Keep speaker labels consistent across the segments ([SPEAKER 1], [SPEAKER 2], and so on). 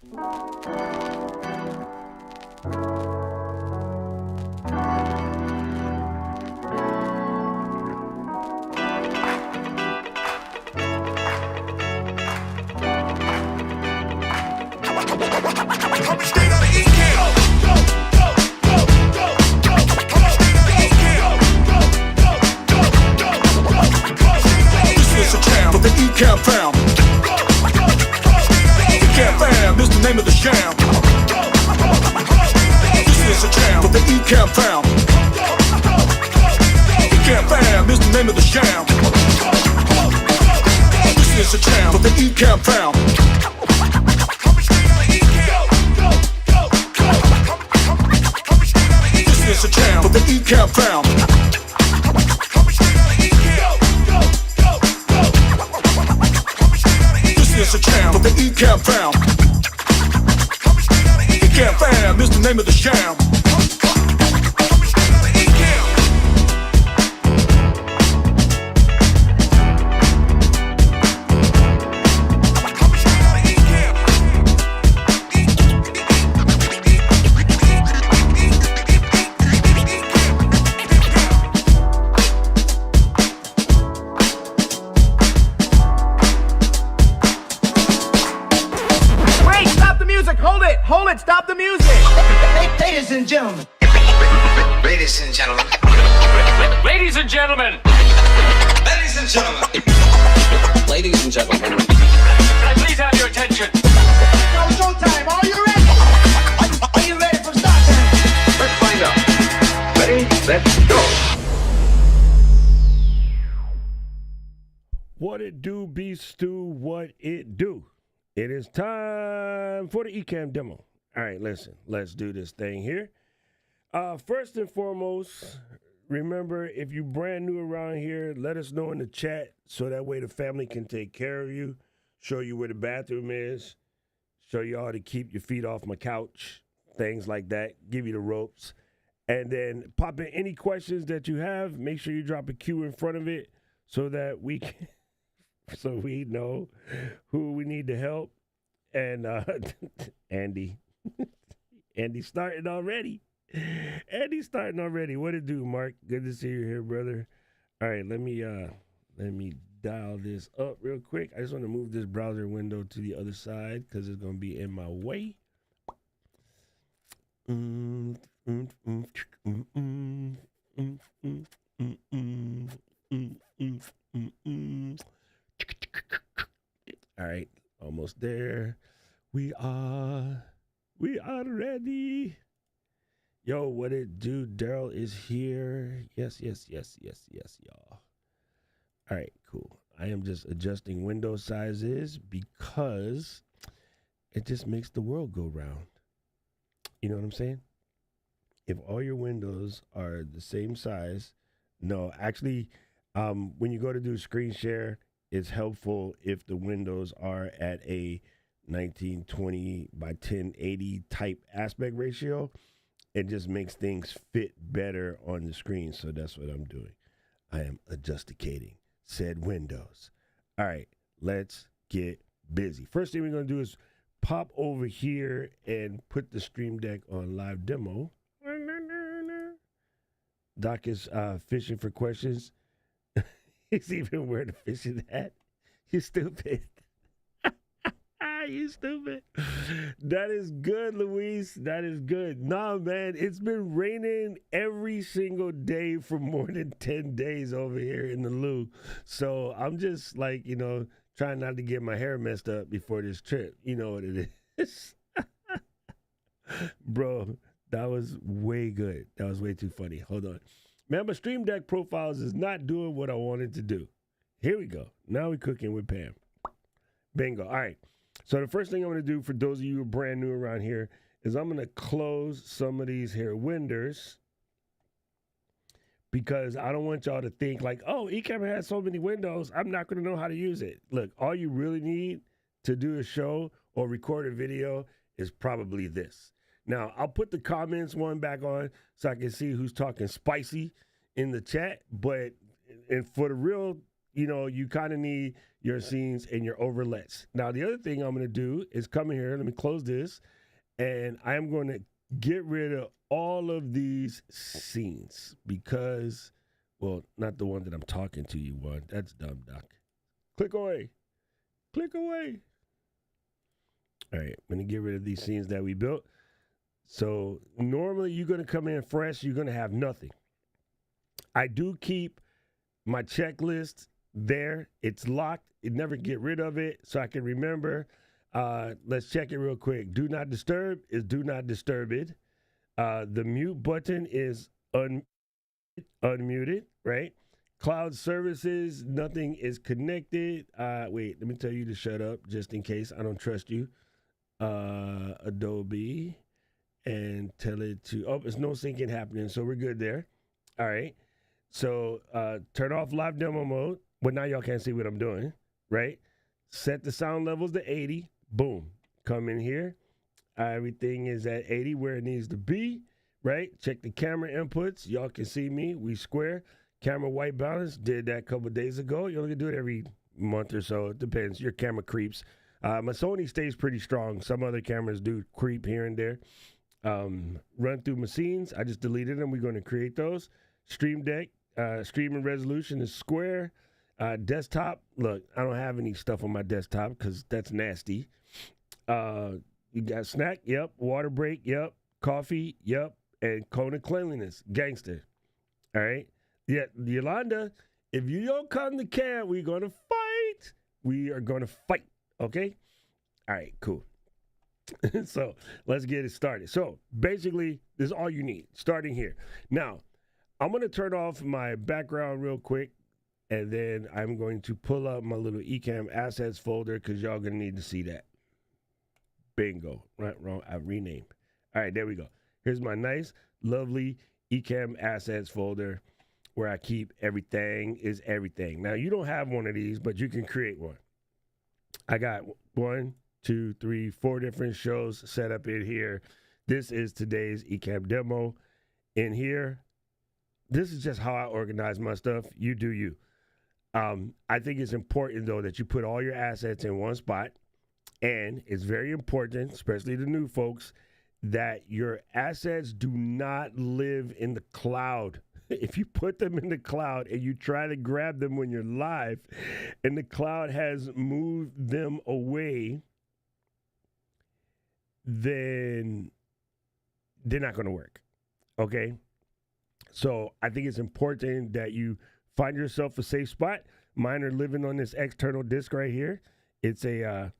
[SPEAKER 1] Coming straight out of Ecamm. This is a jam of the Ecamm fam. Ecamm fam is the name of the jam. This is a jam of the Ecamm fam. Ecamm fam is the name of the jam. This is a jam of the Ecamm fam. This is a jam of the Ecamm fam. This is a jam of the Ecamm fam. Ecamm fam is the name of the jam.
[SPEAKER 2] Hold it, stop the music!
[SPEAKER 3] Ladies and gentlemen.
[SPEAKER 4] Ladies and gentlemen.
[SPEAKER 5] Ladies and gentlemen.
[SPEAKER 4] Ladies and gentlemen. Ladies and gentlemen.
[SPEAKER 5] Can I please have your attention?
[SPEAKER 3] Now showtime, are you ready? Are you ready for start time?
[SPEAKER 6] Let's find out. Ready, let's go.
[SPEAKER 7] What it do, be stew, what it do. It is time for the Ecamm demo. All right, listen, let's do this thing here. First and foremost, remember, if you're brand new around here, let us know in the chat so that way the family can take care of you, show you where the bathroom is, show you how to keep your feet off my couch, things like that, give you the ropes. And then pop in any questions that you have. Make sure you drop a Q in front of it so that we can... so we know who we need to help. And Andy's starting already. Andy's starting already. What it do, Mark? Good to see you here, brother. All right, let me dial this up real quick. I just want to move this browser window to the other side because it's going to be in my way. All right, almost there. We are ready. Yo, what it do? Daryl is here. Yes, y'all. All right, cool. I am just adjusting window sizes because it just makes the world go round. You know what I'm saying? If all your windows are the same size, no, actually, when you go to do screen share, it's helpful if the windows are at a 1920 by 1080 type aspect ratio. It just makes things fit better on the screen. So that's what I'm doing. I am adjusticating said windows. All right, let's get busy. First thing we're going to do is pop over here and put the Stream Deck on live demo. Doc is fishing for questions. He's even wearing a fishing hat. You stupid. You stupid. That is good, Luis. That is good. Nah, man, it's been raining every single day for more than 10 days over here in the Lou. So I'm just like, trying not to get my hair messed up before this trip. You know what it is. Bro, that was way good. That was way too funny. Hold on. Man, my Stream Deck profiles is not doing what I wanted to do. Here we go. Now we're cooking with Pam. Bingo. All right. So the first thing I'm going to do for those of you who are brand new around here is I'm going to close some of these here windows because I don't want y'all to think like, oh, Ecamm has so many windows, I'm not going to know how to use it. Look, all you really need to do a show or record a video is probably this. Now, I'll put the comments one back on so I can see who's talking spicy in the chat, but and for the real, you kind of need your scenes and your overlays. Now, the other thing I'm going to do is come in here. Let me close this. And I'm going to get rid of all of these scenes because, well, not the one that I'm talking to you on. That's dumb, Doc. Click away. Click away. All right, I'm going to get rid of these scenes that we built. So normally you're going to come in fresh. You're going to have nothing. I do keep my checklist there. It's locked. It never get rid of it so I can remember. Let's check it real quick. Do not disturb is do not disturb it. The mute button is unmuted, right? Cloud services, nothing is connected. Wait, let me tell you to shut up just in case I don't trust you. Adobe, and tell it to, it's no syncing happening, so we're good there. All right. So turn off live demo mode. Well, now y'all can't see what I'm doing, right? Set the sound levels to 80. Boom. Come in here. Everything is at 80 where it needs to be, right? Check the camera inputs. Y'all can see me. We square. Camera white balance. Did that a couple days ago. You only can do it every month or so. It depends. Your camera creeps. My Sony stays pretty strong. Some other cameras do creep here and there. Run through my scenes. I just deleted them. We're going to create those. Stream Deck. Streaming resolution is square. Desktop. Look, I don't have any stuff on my desktop because that's nasty. You got snack. Yep. Water break. Yep. Coffee. Yep. And cone of cleanliness. Gangster. All right. Yeah, Yolanda, if you don't come to camp, we're going to fight. We are going to fight. Okay? All right, cool. So let's get it started. So basically, this is all you need, starting here. Now, I'm going to turn off my background real quick, and then I'm going to pull up my little Ecamm assets folder because y'all going to need to see that. Bingo. Right, wrong. I renamed. All right, there we go. Here's my nice, lovely Ecamm assets folder where I keep everything is everything. Now, you don't have one of these, but you can create one. I got 1, 2, 3, 4 different shows set up in here. This is today's Ecamm demo. In here, this is just how I organize my stuff. You do you. I think it's important, though, that you put all your assets in one spot. And it's very important, especially the new folks, that your assets do not live in the cloud. If you put them in the cloud and you try to grab them when you're live and the cloud has moved them away, then they're not going to work. Okay? So I think it's important that you find yourself a safe spot. Mine are living on this external disk right here. It's a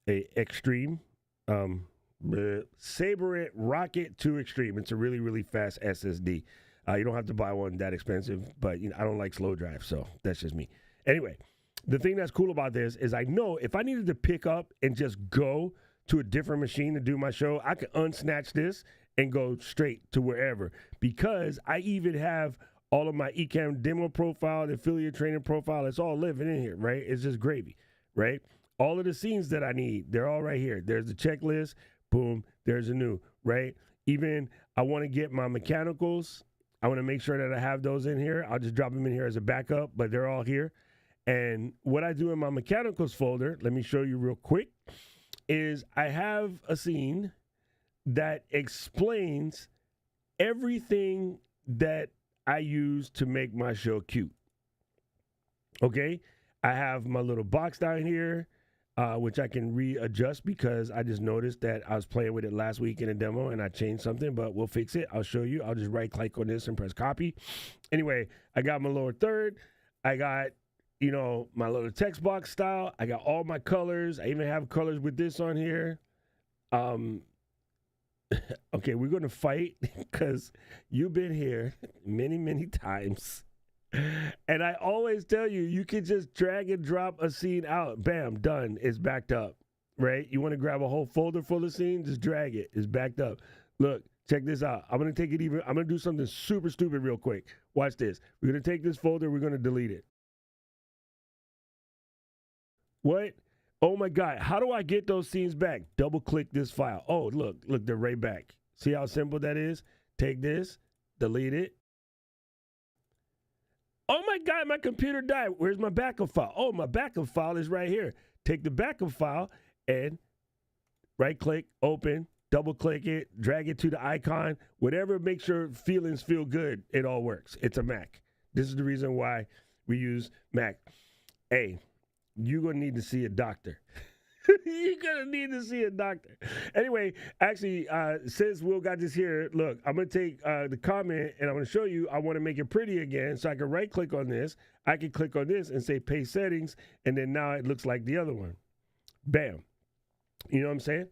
[SPEAKER 7] Extreme Saberite Rocket 2 Extreme. It's a really, really fast SSD. You don't have to buy one that expensive, but I don't like slow drive, so that's just me. Anyway, the thing that's cool about this is I know if I needed to pick up and just go to a different machine to do my show, I could unsnatch this and go straight to wherever because I even have all of my Ecamm demo profile, the affiliate training profile. It's all living in here, right? It's just gravy, right? All of the scenes that I need, they're all right here. There's the checklist. Boom. There's a new, right? Even I want to get my mechanicals. I want to make sure that I have those in here. I'll just drop them in here as a backup, but they're all here. And what I do in my mechanicals folder, let me show you real quick, is I have a scene that explains everything that I use to make my show cute. Okay? I have my little box down here, which I can readjust because I just noticed that I was playing with it last week in a demo and I changed something, but we'll fix it. I'll show you. I'll just right click on this and press copy. Anyway, I got my lower third. I got, my little text box style. I got all my colors. I even have colors with this on here. Okay, we're going to fight because you've been here many, many times. And I always tell you, you can just drag and drop a scene out. Bam, done. It's backed up, right? You want to grab a whole folder full of scenes? Just drag it. It's backed up. Look, check this out. I'm going to do something super stupid real quick. Watch this. We're going to take this folder. We're going to delete it. What? Oh, my God. How do I get those scenes back? Double click this file. Oh, look, they're right back. See how simple that is? Take this, delete it. Oh my God, my computer died. Where's my backup file? Oh, my backup file is right here. Take the backup file and right-click, open, double-click it, drag it to the icon. Whatever makes your feelings feel good, it all works. It's a Mac. This is the reason why we use Mac. Hey, you're going to need to see a doctor. You're going to need to see a doctor. Anyway, actually, since Will got this here, look, I'm going to take the comment and I'm going to show you I want to make it pretty again. So I can right-click on this. I can click on this and say paste settings. And then now it looks like the other one. Bam. You know what I'm saying?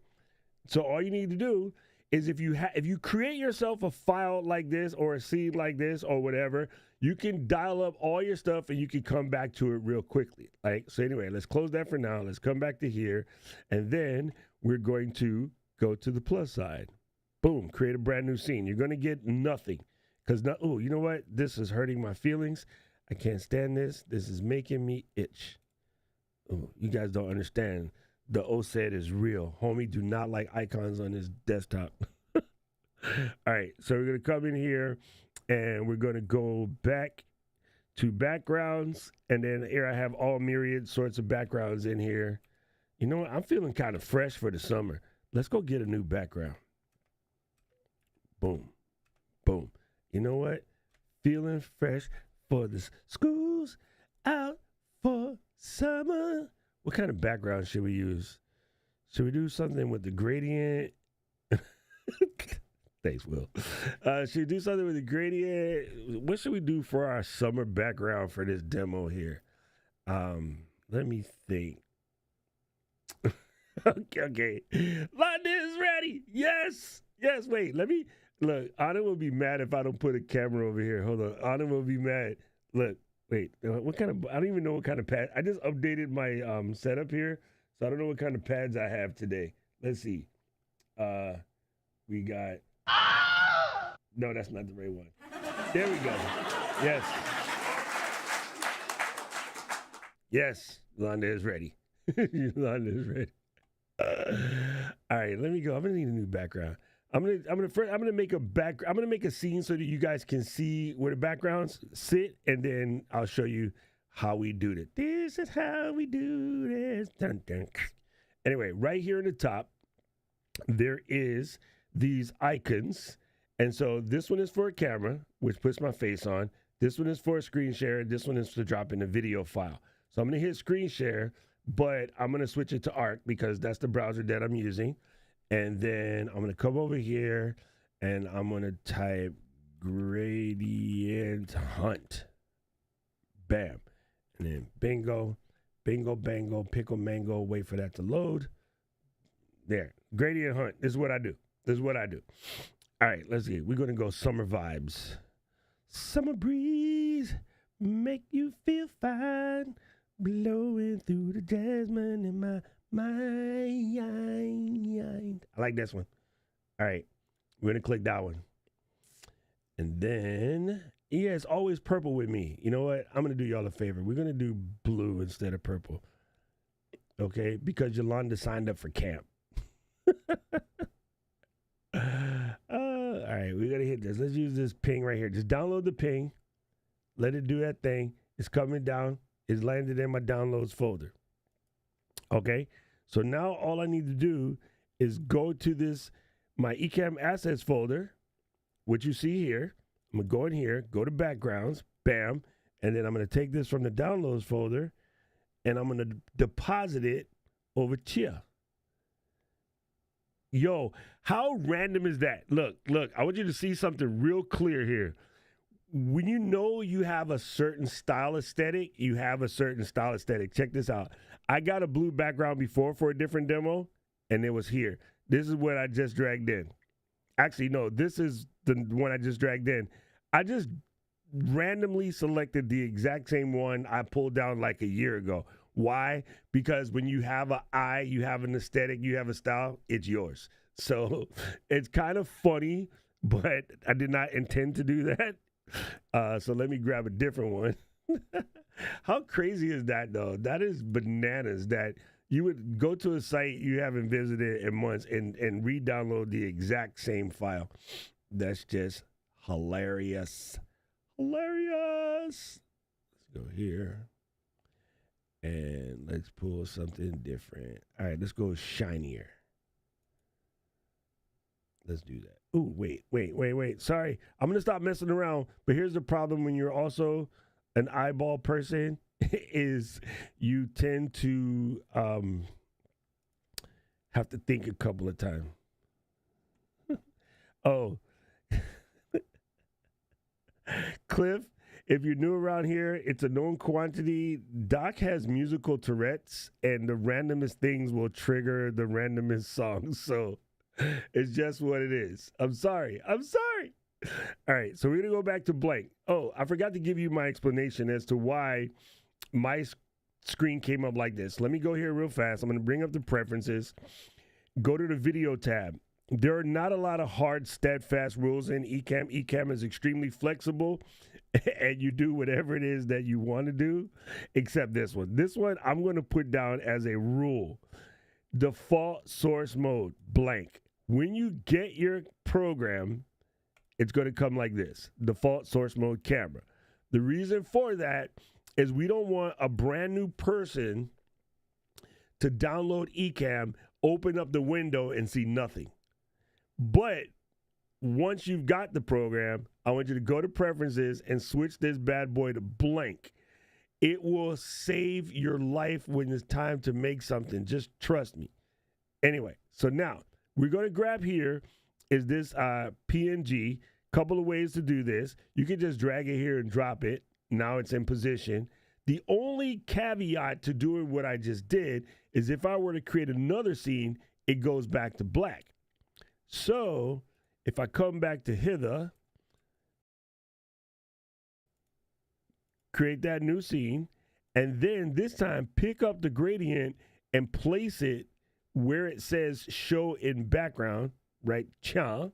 [SPEAKER 7] So all you need to do is if you create yourself a file like this or a scene like this or whatever, you can dial up all your stuff and you can come back to it real quickly. So anyway, let's close that for now. Let's come back to here. And then we're going to go to the plus side. Boom, create a brand new scene. You're going to get nothing. Because, oh, you know what? This is hurting my feelings. I can't stand this. This is making me itch. Oh, you guys don't understand. The OSED is real. Homie, do not like icons on his desktop. All right, so we're going to come in here, and we're going to go back to backgrounds. And then here I have all myriad sorts of backgrounds in here. You know what? I'm feeling kind of fresh for the summer. Let's go get a new background. Boom. Boom. You know what? Feeling fresh for the school's out for summer. What kind of background should we use? Should we do something with the gradient? Thanks, Will. Should we do something with the gradient? What should we do for our summer background for this demo here? Let me think. Okay. London is ready. Yes. Wait, let me look. Anna will be mad if I don't put a camera over here. Hold on. Anna will be mad. Look. Wait, what kind of, I don't even know what kind of pad. I just updated my setup here, so I don't know what kind of pads I have today. Let's see. We got, no, that's not the right one. There we go. Yes, Londa is ready. Londa is ready. All right, let me go. I'm gonna need a new background. I'm gonna make a scene so that you guys can see where the backgrounds sit, and then I'll show you how we do it. This is how we do this. Dun, dun. Anyway, right here in the top, there is these icons, and so this one is for a camera, which puts my face on. This one is for a screen share. This one is to drop in a video file. So I'm gonna hit screen share, but I'm gonna switch it to Arc because that's the browser that I'm using. And then I'm going to come over here and I'm going to type gradient hunt. Bam. And then bingo, bango, pickle mango. Wait for that to load. There. Gradient hunt. This is what I do. All right, let's see. We're going to go summer vibes. Summer breeze make you feel fine. Blowing through the jasmine in my mind. I like this one. All right, we're gonna click that one, and then it's always purple with me. You know what? I'm gonna do y'all a favor. We're gonna do blue instead of purple, okay? Because Yolanda signed up for camp. All right, we're gonna hit this. Let's use this ping right here. Just download the ping. Let it do that thing. It's coming down. It's landed in my downloads folder. Okay, so now all I need to do is go to my Ecamm assets folder, which you see here. I'm gonna go in here, go to backgrounds, bam, and then I'm gonna take this from the downloads folder and I'm gonna deposit it over here. Yo, how random is that? Look, I want you to see something real clear here. When you know you have a certain style aesthetic, you have a certain style aesthetic. Check this out. I got a blue background before for a different demo, and it was here. This is what I just dragged in. Actually, no, this is the one I just dragged in. I just randomly selected the exact same one I pulled down like a year ago. Why? Because when you have an eye, you have an aesthetic, you have a style, it's yours. So it's kind of funny, but I did not intend to do that. So let me grab a different one. How crazy is that, though? That is bananas that you would go to a site you haven't visited in months and re-download the exact same file. That's just hilarious. Hilarious. go here. And let's pull something different. All right, let's go shinier. Let's do that. Ooh, wait. Sorry, I'm gonna stop messing around. But here's the problem when you're also an eyeball person is you tend to have to think a couple of times. Oh, Cliff, if you're new around here, it's a known quantity. Doc has musical Tourette's, and the randomest things will trigger the randomest songs. So it's just what it is. I'm sorry. All right, so we're going to go back to blank. Oh, I forgot to give you my explanation as to why my screen came up like this. Let me go here real fast. I'm going to bring up the preferences. Go to the video tab. There are not a lot of hard, steadfast rules in Ecamm. Ecamm is extremely flexible, and you do whatever it is that you want to do, except this one. This one I'm going to put down as a rule. Default source mode, blank. When you get your program, it's going to come like this. Default source mode camera. The reason for that is we don't want a brand new person to download Ecamm, open up the window, and see nothing. But once you've got the program, I want you to go to preferences and switch this bad boy to blank. It will save your life when it's time to make something. Just trust me. Anyway, so now we're going to grab here is this PNG. Couple of ways to do this. You can just drag it here and drop it. Now it's in position. The only caveat to doing what I just did is if I were to create another scene, it goes back to black. So if I come back to hither, create that new scene, and then this time pick up the gradient and place it where it says show in background, right? Cha.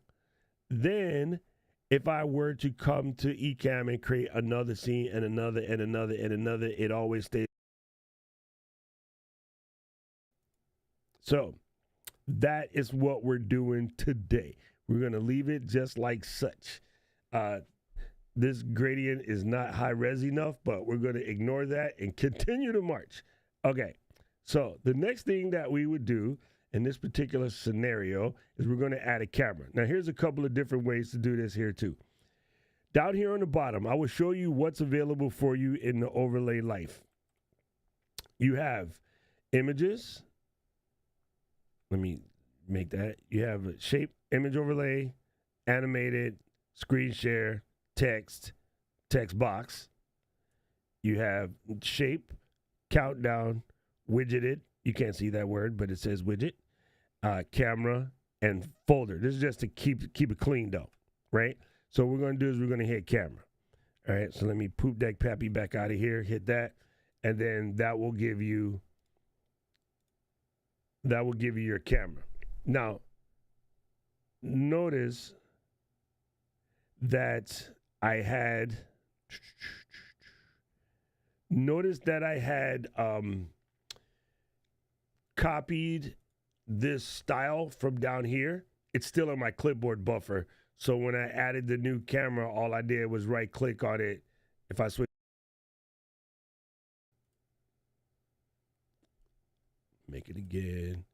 [SPEAKER 7] Then if I were to come to Ecamm and create another scene and another and another and another, it always stays. So that is what we're doing today. We're going to leave it just like such. This gradient is not high res enough, but we're going to ignore that and continue to march. Okay, so the next thing that we would do in this particular scenario is we're going to add a camera. Now, here's a couple of different ways to do this here too. Down here on the bottom, I will show you what's available for you in the overlay life. You have images. Let me make that. You have a shape, image overlay, animated, screen share, text box. You have shape, countdown, widgeted. You can't see that word, but it says widget, camera, and folder. This is just to keep it clean though, right? So what we're going to do is we're going to hit camera. All right, so let me poop that pappy back out of here, hit that, and then that will give you your camera. Now, notice that I had copied this style from down here. It's still in my clipboard buffer. So when I added the new camera, all I did was right click on it. If I switch, make it again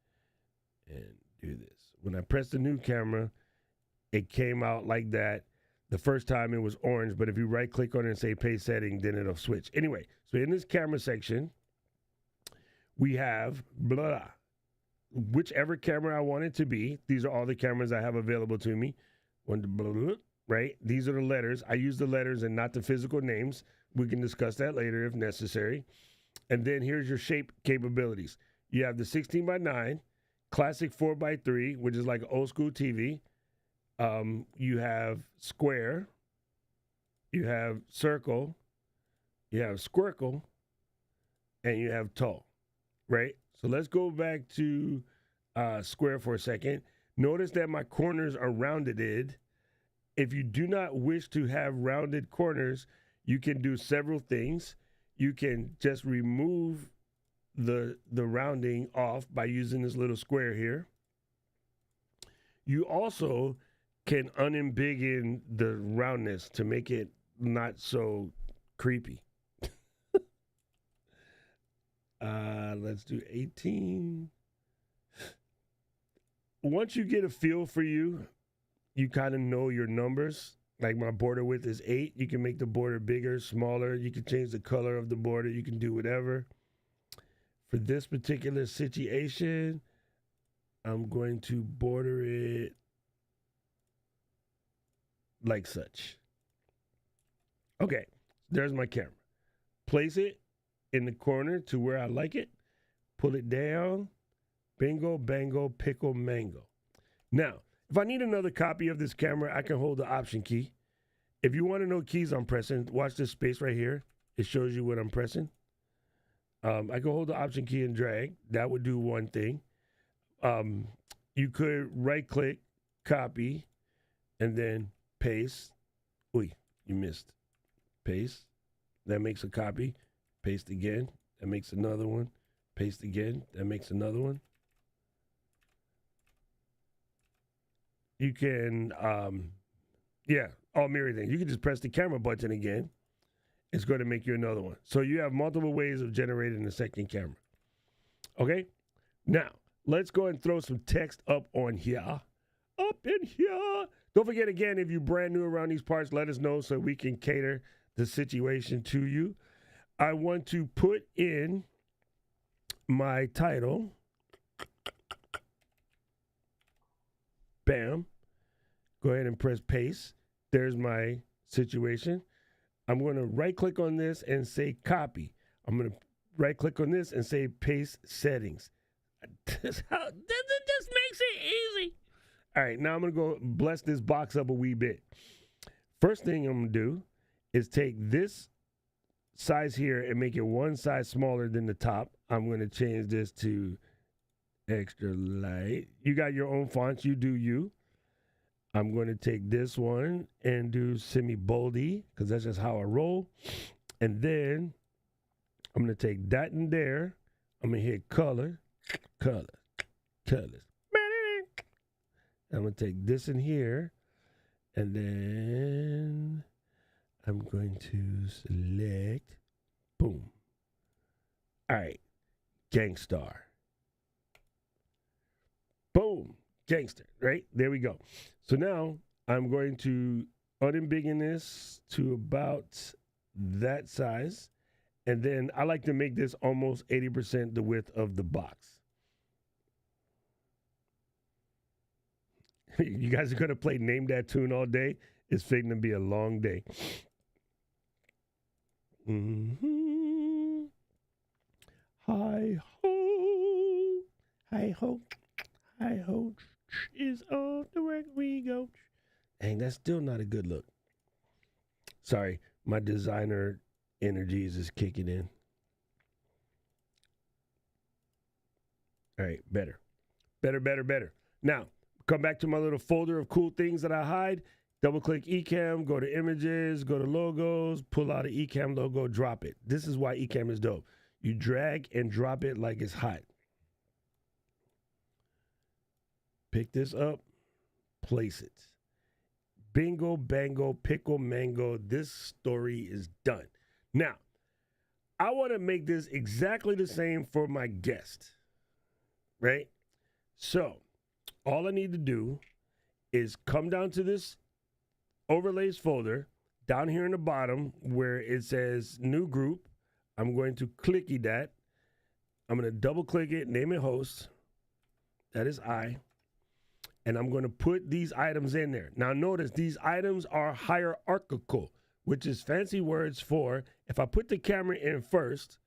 [SPEAKER 7] and do this. When I press the new camera, it came out like that. The first time it was orange, but if you right click on it and say paste setting, then it'll switch. Anyway, so in this camera section, we have blah, whichever camera I want it to be. These are all the cameras I have available to me. One, blah, blah, right? These are the letters. I use the letters and not the physical names. We can discuss that later if necessary. And then here's your shape capabilities. You have the 16:9, classic 4:3, which is like old school TV. You have square, you have circle, you have squircle, and you have tall, right? So let's go back to square for a second. Notice that my corners are rounded. If you do not wish to have rounded corners, you can do several things. You can just remove the rounding off by using this little square here. You also can unembiggen the roundness to make it not so creepy. Let's do 18. Once you get a feel for you kind of know your numbers. Like my border width is 8. You can make the border bigger, smaller. You can change the color of the border. You can do whatever. For this particular situation, I'm going to border it like such. Okay, there's my camera. Place it in the corner to where I like it. Pull it down. Bingo, bango, pickle, mango. Now, if I need another copy of this camera, I can hold the Option key. If you want to know keys I'm pressing, watch this space right here. It shows you what I'm pressing. I can hold the Option key and drag. That would do one thing. You could right-click, copy, and then paste. Oy, you missed. Paste. That makes a copy. Paste again. That makes another one. Paste again. That makes another one. You can, all mirror things. You can just press the camera button again. It's going to make you another one. So you have multiple ways of generating a second camera. Okay? Now, let's go and throw some text up on here. Up in here. Don't forget, again, if you're brand new around these parts, let us know so we can cater the situation to you. I want to put in my title. Bam. Go ahead and press paste. There's my situation. I'm going to right-click on this and say copy. I'm going to right-click on this and say paste settings. This just makes it easy. All right, now I'm going to go bless this box up a wee bit. First thing I'm going to do is take this size here and make it one size smaller than the top. I'm going to change this to extra light. You got your own fonts. You do you. I'm going to take this one and do semi-boldy because that's just how I roll. And then I'm going to take that in there. I'm going to hit colors. I'm going to take this in here. And then I'm going to select. Boom. All right. Gangstar. Boom. Gangster, right? There we go. So now I'm going to unembiggen this to about that size. And then I like to make this almost 80% the width of the box. You guys are going to play Name That Tune all day. It's fitting to be a long day. Mm-hmm. Hi-ho. Hi-ho. Hi-ho. Is on the work we go. Dang, that's still not a good look. Sorry, my designer energies is kicking in. All right, better. Now, come back to my little folder of cool things that I hide. Double-click Ecamm, go to Images, go to Logos, pull out an Ecamm logo, drop it. This is why Ecamm is dope. You drag and drop it like it's hot. Pick this up, place it. Bingo, bango, pickle, mango. This story is done. Now, I want to make this exactly the same for my guest, right? So, all I need to do is come down to this overlays folder, down here in the bottom where it says new group. I'm going to clicky that. I'm going to double click it, name it host. That is I. And I'm going to put these items in there. Now notice these items are hierarchical, which is fancy words for if I put the camera in first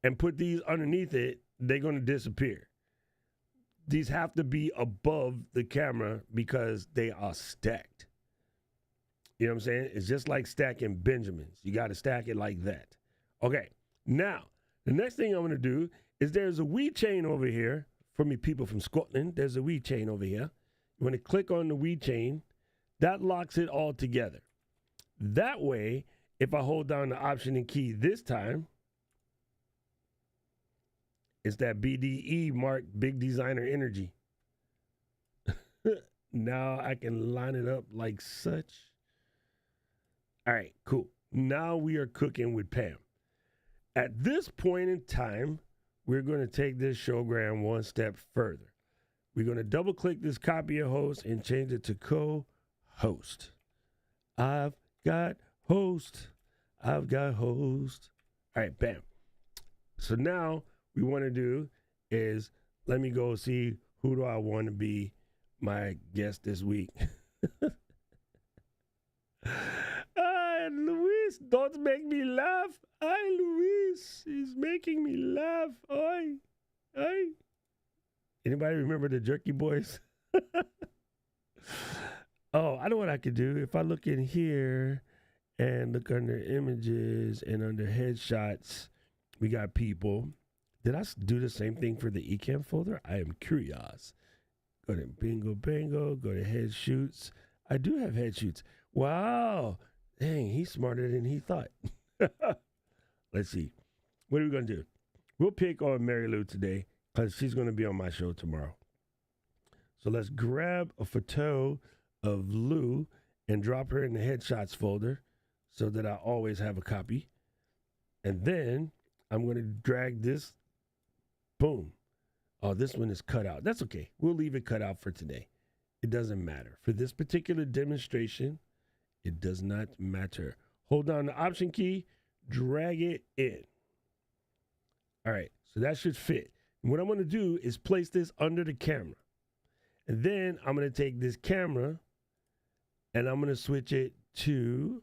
[SPEAKER 7] and put these underneath it, they're going to disappear. These have to be above the camera because they are stacked. You know what I'm saying? It's just like stacking Benjamins. You got to stack it like that. Okay, now the next thing I'm going to do is there's a wee chain over here. For me people from Scotland, there's a wee chain over here. You want to click on the wee chain. That locks it all together. That way, if I hold down the Option and key this time, it's that BDE mark, Big Designer Energy. Now I can line it up like such. All right, cool. Now we are cooking with Pam. At this point in time, we're going to take this showgram one step further. We're going to double click this copy of host and change it to co-host. I've got host. I've got host. All right, bam. So now we want to do is let me go see who do I want to be my guest this week. Luis, don't make me laugh. Ay, Luis, he's making me laugh. Ay, ay. Anybody remember the Jerky Boys? Oh, I know what I could do. If I look in here and look under images and under headshots, we got people. Did I do the same thing for the Ecamm folder? I am curious. Go to bingo, bango, go to head shoots. I do have head shoots. Wow. Dang, he's smarter than he thought. Let's see. What are we going to do? We'll pick on Mary Lou today because she's going to be on my show tomorrow. So let's grab a photo of Lou and drop her in the headshots folder so that I always have a copy. And then I'm going to drag this. Boom. Oh, this one is cut out. That's okay. We'll leave it cut out for today. It doesn't matter. For this particular demonstration, it does not matter. Hold down the Option key, drag it in. All right, so that should fit. And what I'm going to do is place this under the camera. And then I'm going to take this camera and I'm going to switch it to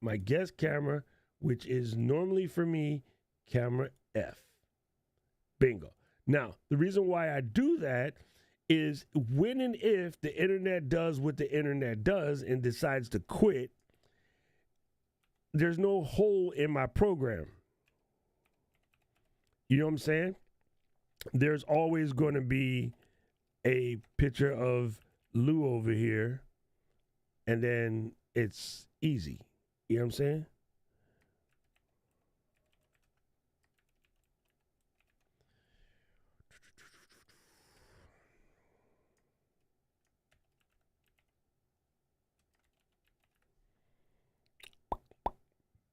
[SPEAKER 7] my guest camera, which is normally for me, camera F. Bingo. Now, the reason why I do that is when and if the internet does what the internet does and decides to quit, there's no hole in my program. You know what I'm saying? There's always going to be a picture of Lou over here, and then it's easy. You know what I'm saying?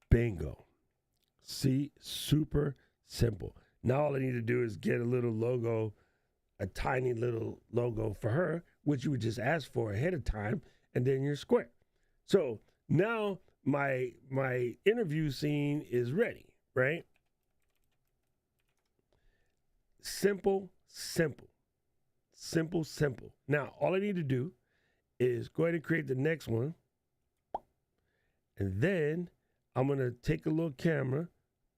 [SPEAKER 7] Bingo. See, super simple. Now all I need to do is get a little logo, a tiny little logo for her, which you would just ask for ahead of time, and then you're square. So now my interview scene is ready, right? Simple, simple, simple, simple. Now all I need to do is go ahead and create the next one, and then I'm going to take a little camera,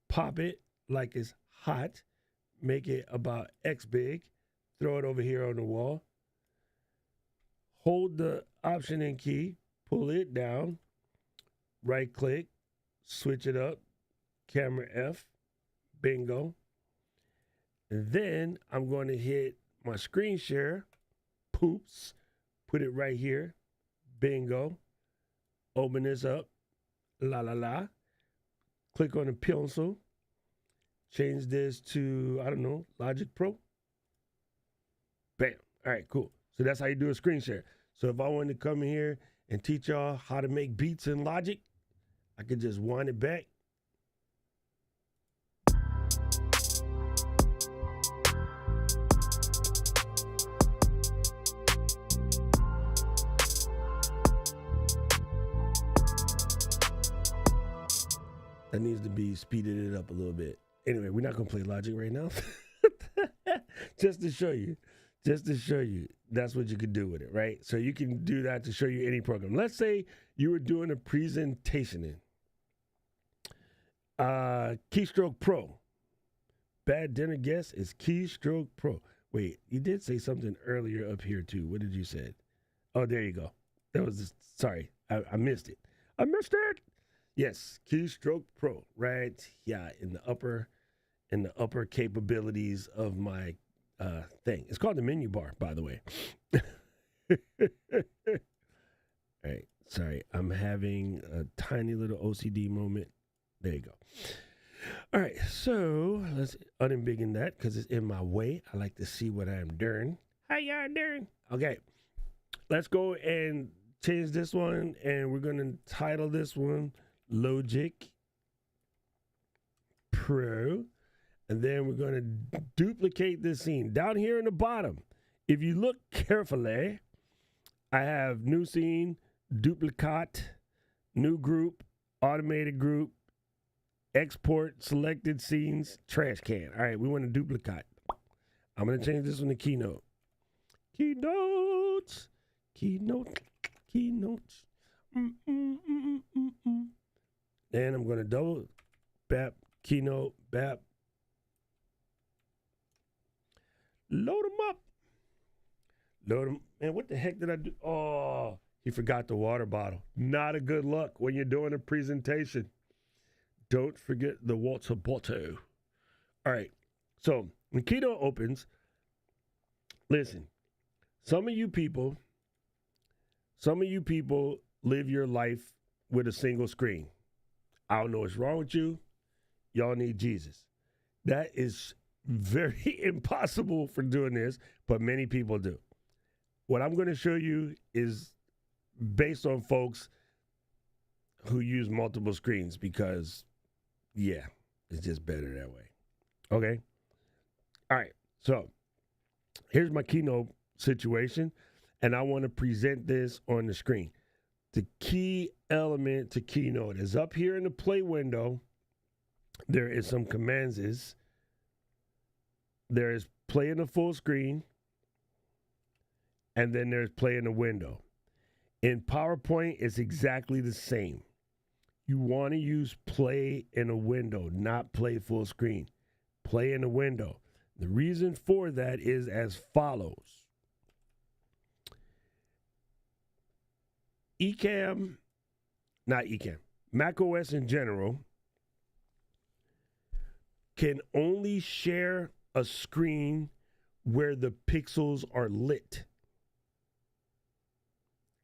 [SPEAKER 7] pop it like it's hot, make it about X big, throw it over here on the wall, hold the Option and key, pull it down, right click, switch it up, camera F, bingo. And then I'm going to hit my screen share, poops, put it right here, bingo, open this up. La la la. Click on the pencil. Change this to, I don't know, Logic Pro. Bam. All right, cool. So that's how you do a screen share. So if I wanted to come in here and teach y'all how to make beats in Logic, I could just wind it back. That needs to be speeded it up a little bit. Anyway, we're not going to play Logic right now. Just to show you. That's what you could do with it, right? So you can do that to show you any program. Let's say you were doing a presentation in Keystroke Pro. Bad dinner guess is Keystroke Pro. Wait, you did say something earlier up here too. What did you say? Oh, there you go. That was sorry. I missed it. I missed it. Yes, Keystroke Pro, right? Yeah, in the upper capabilities of my thing. It's called the menu bar, by the way. All right, sorry. I'm having a tiny little OCD moment. There you go. All right, so let's unembiggen that because it's in my way. I like to see what I'm doing. How y'all doing? Okay, let's go and change this one, and we're going to title this one Logic Pro. And then we're going to duplicate this scene. Down here in the bottom, if you look carefully, I have new scene, duplicate, new group, automated group, export, selected scenes, trash can. All right, we want to duplicate. I'm going to change this one to keynote. Keynotes. Keynote. Keynotes. Then I'm going to double bap, keynote, bap. Load them up. Load them. Man, what the heck did I do? Oh, he forgot the water bottle. Not a good look when you're doing a presentation. Don't forget the water bottle. All right. So when Keynote opens, listen, some of you people live your life with a single screen. I don't know what's wrong with you. Y'all need Jesus. That is very impossible for doing this, but many people do. What I'm going to show you is based on folks who use multiple screens because, yeah, it's just better that way. Okay? All right. So here's my Keynote situation, and I want to present this on the screen. The key element to Keynote is up here in the play window. There is some commands. There is play in the full screen, and then there's play in the window. In PowerPoint, it's exactly the same. You want to use play in a window, not play full screen. Play in a window. The reason for that is as follows. macOS in general can only share a screen where the pixels are lit.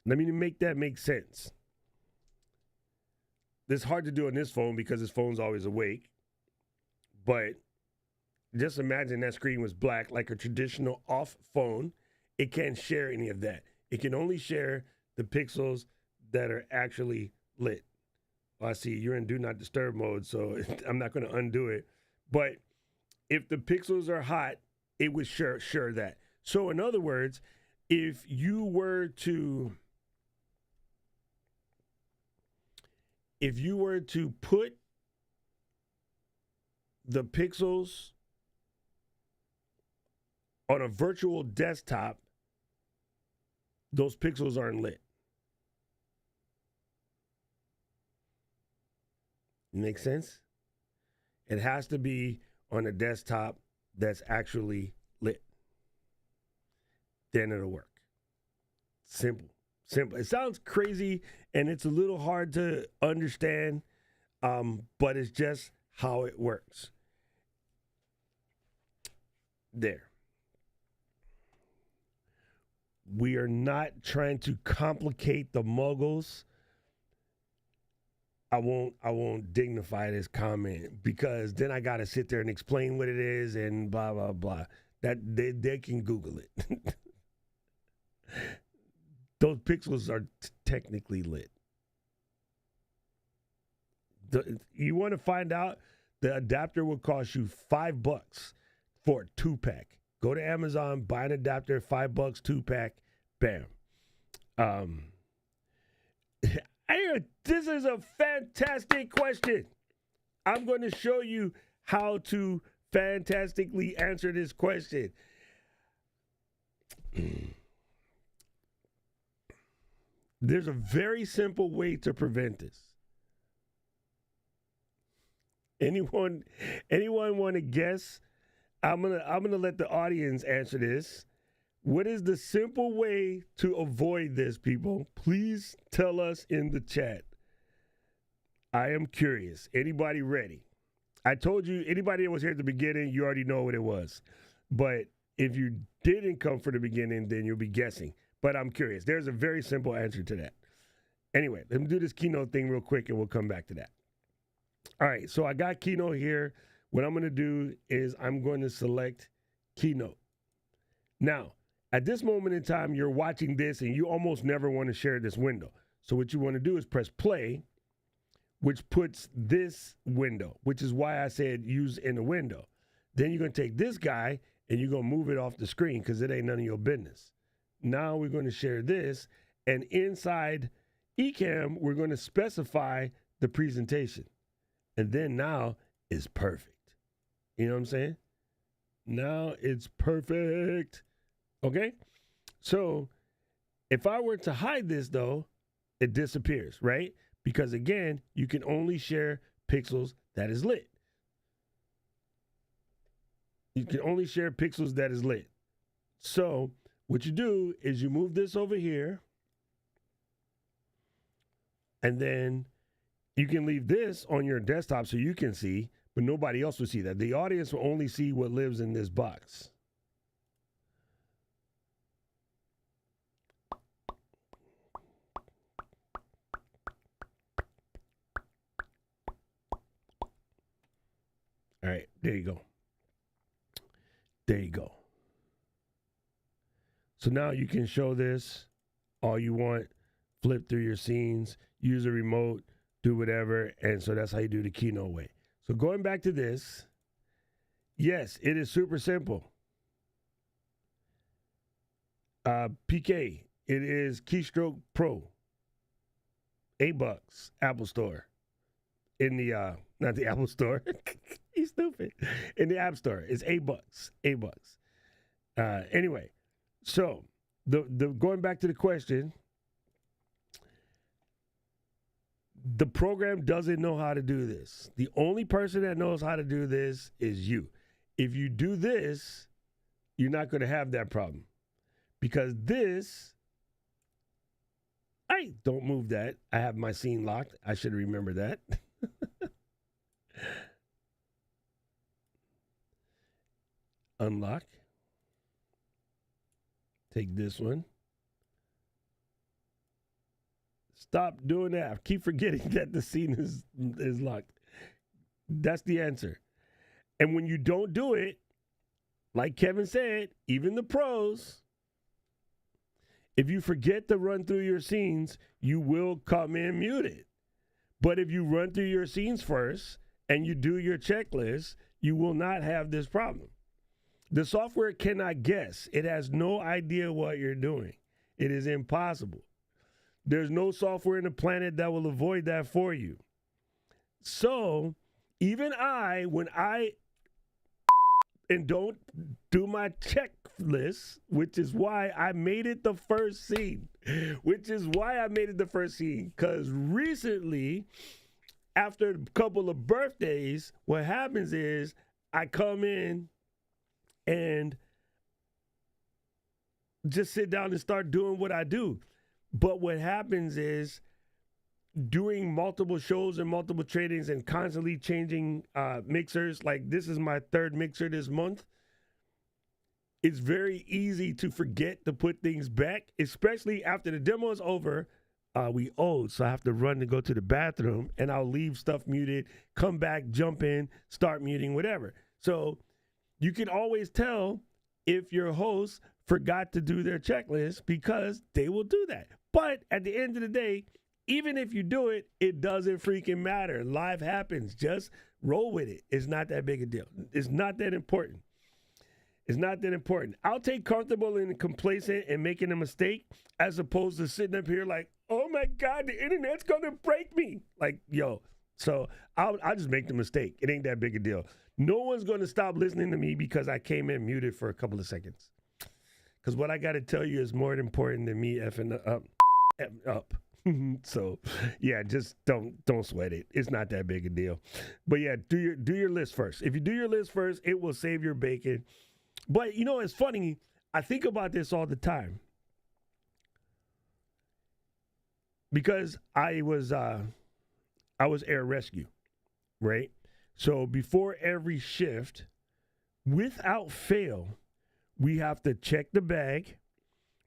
[SPEAKER 7] Let me make that make sense. It's hard to do on this phone because this phone's always awake. But just imagine that screen was black like a traditional off phone. It can't share any of that. It can only share the pixels that are actually lit. Well, I see you're in do not disturb mode, so I'm not going to undo it. But if the pixels are hot, it would sure that. So in other words, if you were to put the pixels on a virtual desktop, those pixels aren't lit. Make sense? It has to be on a desktop that's actually lit. Then it'll work. Simple. It sounds crazy and it's a little hard to understand, but it's just how it works. There. We are not trying to complicate the muggles. I won't dignify this comment because then I got to sit there and explain what it is and blah, blah, blah. That they can Google it. Those pixels are technically lit. You want to find out? The adapter will cost you $5 for a 2-pack. Go to Amazon, buy an adapter, $5, 2-pack, bam. This is a fantastic question. I'm going to show you how to fantastically answer this question. There's a very simple way to prevent this. Anyone want to guess? I'm gonna let the audience answer this. What is the simple way to avoid this, people? Please tell us in the chat. I am curious. Anybody ready? I told you, anybody that was here at the beginning, you already know what it was. But if you didn't come for the beginning, then you'll be guessing. But I'm curious. There's a very simple answer to that. Anyway, let me do this Keynote thing real quick and we'll come back to that. All right, so I got Keynote here. What I'm going to do is I'm going to select Keynote. Now, at this moment in time, you're watching this and you almost never want to share this window. So what you want to do is press play, which puts this window, which is why I said use in the window. Then you're going to take this guy and you're going to move it off the screen because it ain't none of your business. Now we're going to share this, and inside Ecamm, we're going to specify the presentation. And then now it's perfect. You know what I'm saying? Now it's perfect. Okay? So if I were to hide this, though, it disappears, right? Because, again, you can only share pixels that is lit. You can only share pixels that is lit. So what you do is you move this over here, and then you can leave this on your desktop so you can see, but nobody else will see that. The audience will only see what lives in this box. All right, there you go. There you go. So now you can show this all you want, flip through your scenes, use a remote, do whatever, and so that's how you do the keynote way. So going back to this, yes, it is super simple. PK, it is Keystroke Pro, $8, Apple Store. In the, not the Apple Store, he's stupid. In the App Store, it's $8, $8. Anyway, so the going back to the question, the program doesn't know how to do this. The only person that knows how to do this is you. If you do this, you're not going to have that problem. Because this, don't move that. I have my scene locked. I should remember that. Unlock. Take this one. Stop doing that. I keep forgetting that the scene is locked. That's the answer. And when you don't do it, like Kevin said, even the pros, if you forget to run through your scenes, you will come in muted. But if you run through your scenes first and you do your checklist, you will not have this problem. The software cannot guess. It has no idea what you're doing. It is impossible. There's no software in the planet that will avoid that for you. So even when I don't do my checklist, which is why I made it the first scene, because recently, after a couple of birthdays, what happens is I come in and just sit down and start doing what I do. But what happens is doing multiple shows and multiple trainings and constantly changing mixers, like this is my third mixer this month, it's very easy to forget to put things back, especially after the demo is over. So I have to run to go to the bathroom, and I'll leave stuff muted, come back, jump in, start muting, whatever. So you can always tell if your host forgot to do their checklist because they will do that. But at the end of the day, even if you do it, it doesn't freaking matter. Life happens. Just roll with it. It's not that big a deal. It's not that important. It's not that important. I'll take comfortable and complacent and making a mistake as opposed to sitting up here like, oh my God, the internet's going to break me. Like, yo. So I'll just make the mistake. It ain't that big a deal. No one's going to stop listening to me because I came in muted for a couple of seconds. Because what I got to tell you is more important than me effing up. So yeah, just don't sweat it. It's not that big a deal. But yeah, do your list first. If you do your list first, it will save your bacon. But you know, it's funny. I think about this all the time because I was air rescue, right? So before every shift, without fail, we have to check the bag.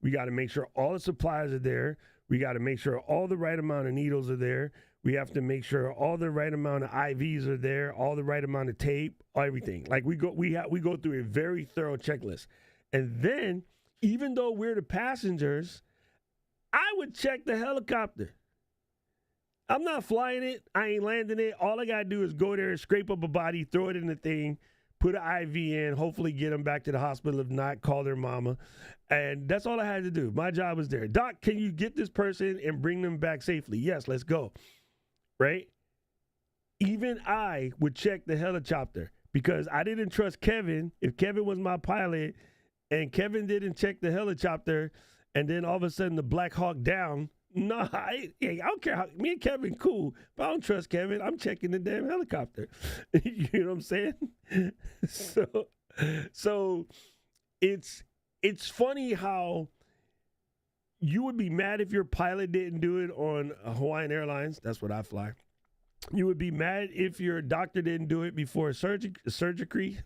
[SPEAKER 7] We got to make sure all the supplies are there. We got to make sure all the right amount of needles are there. We have to make sure all the right amount of IVs are there, all the right amount of tape, everything. Like we go through a very thorough checklist. And then, even though we're the passengers, I would check the helicopter. I'm not flying it. I ain't landing it. All I got to do is go there, scrape up a body, throw it in the thing, put an IV in, hopefully get them back to the hospital. If not, call their mama. And that's all I had to do. My job was there. Doc, can you get this person and bring them back safely? Yes, let's go. Right? Even I would check the helicopter because I didn't trust Kevin. If Kevin was my pilot and Kevin didn't check the helicopter and then all of a sudden the Black Hawk down, no, I don't care how, me and Kevin cool, but I don't trust Kevin. I'm checking the damn helicopter. You know what I'm saying? So it's funny how you would be mad if your pilot didn't do it on Hawaiian Airlines. That's what I fly. You would be mad if your doctor didn't do it before surgery,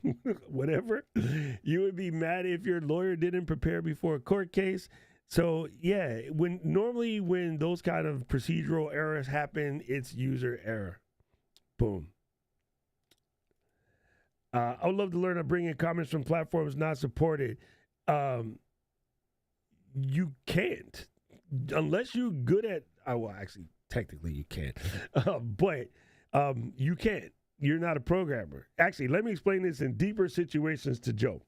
[SPEAKER 7] whatever. You would be mad if your lawyer didn't prepare before a court case. So yeah, when those kind of procedural errors happen, it's user error. Boom. I would love to learn how to bring in comments from platforms not supported. You can't unless you're good at. Well, actually. Technically, you can't, but you can't. You're not a programmer. Actually, let me explain this in deeper situations to Joe.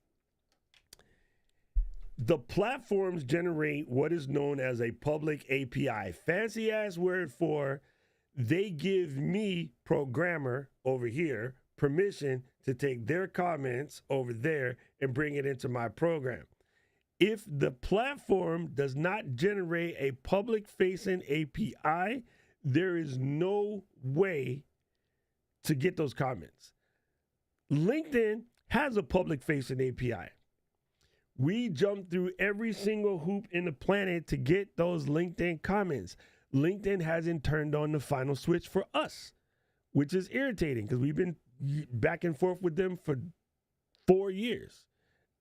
[SPEAKER 7] The platforms generate what is known as a public API. Fancy ass word for they give me, programmer over here, permission to take their comments over there and bring it into my program. If the platform does not generate a public-facing API, there is no way to get those comments. LinkedIn has a public-facing API. We jumped through every single hoop in the planet to get those LinkedIn comments. LinkedIn hasn't turned on the final switch for us, which is irritating because we've been back and forth with them for 4 years.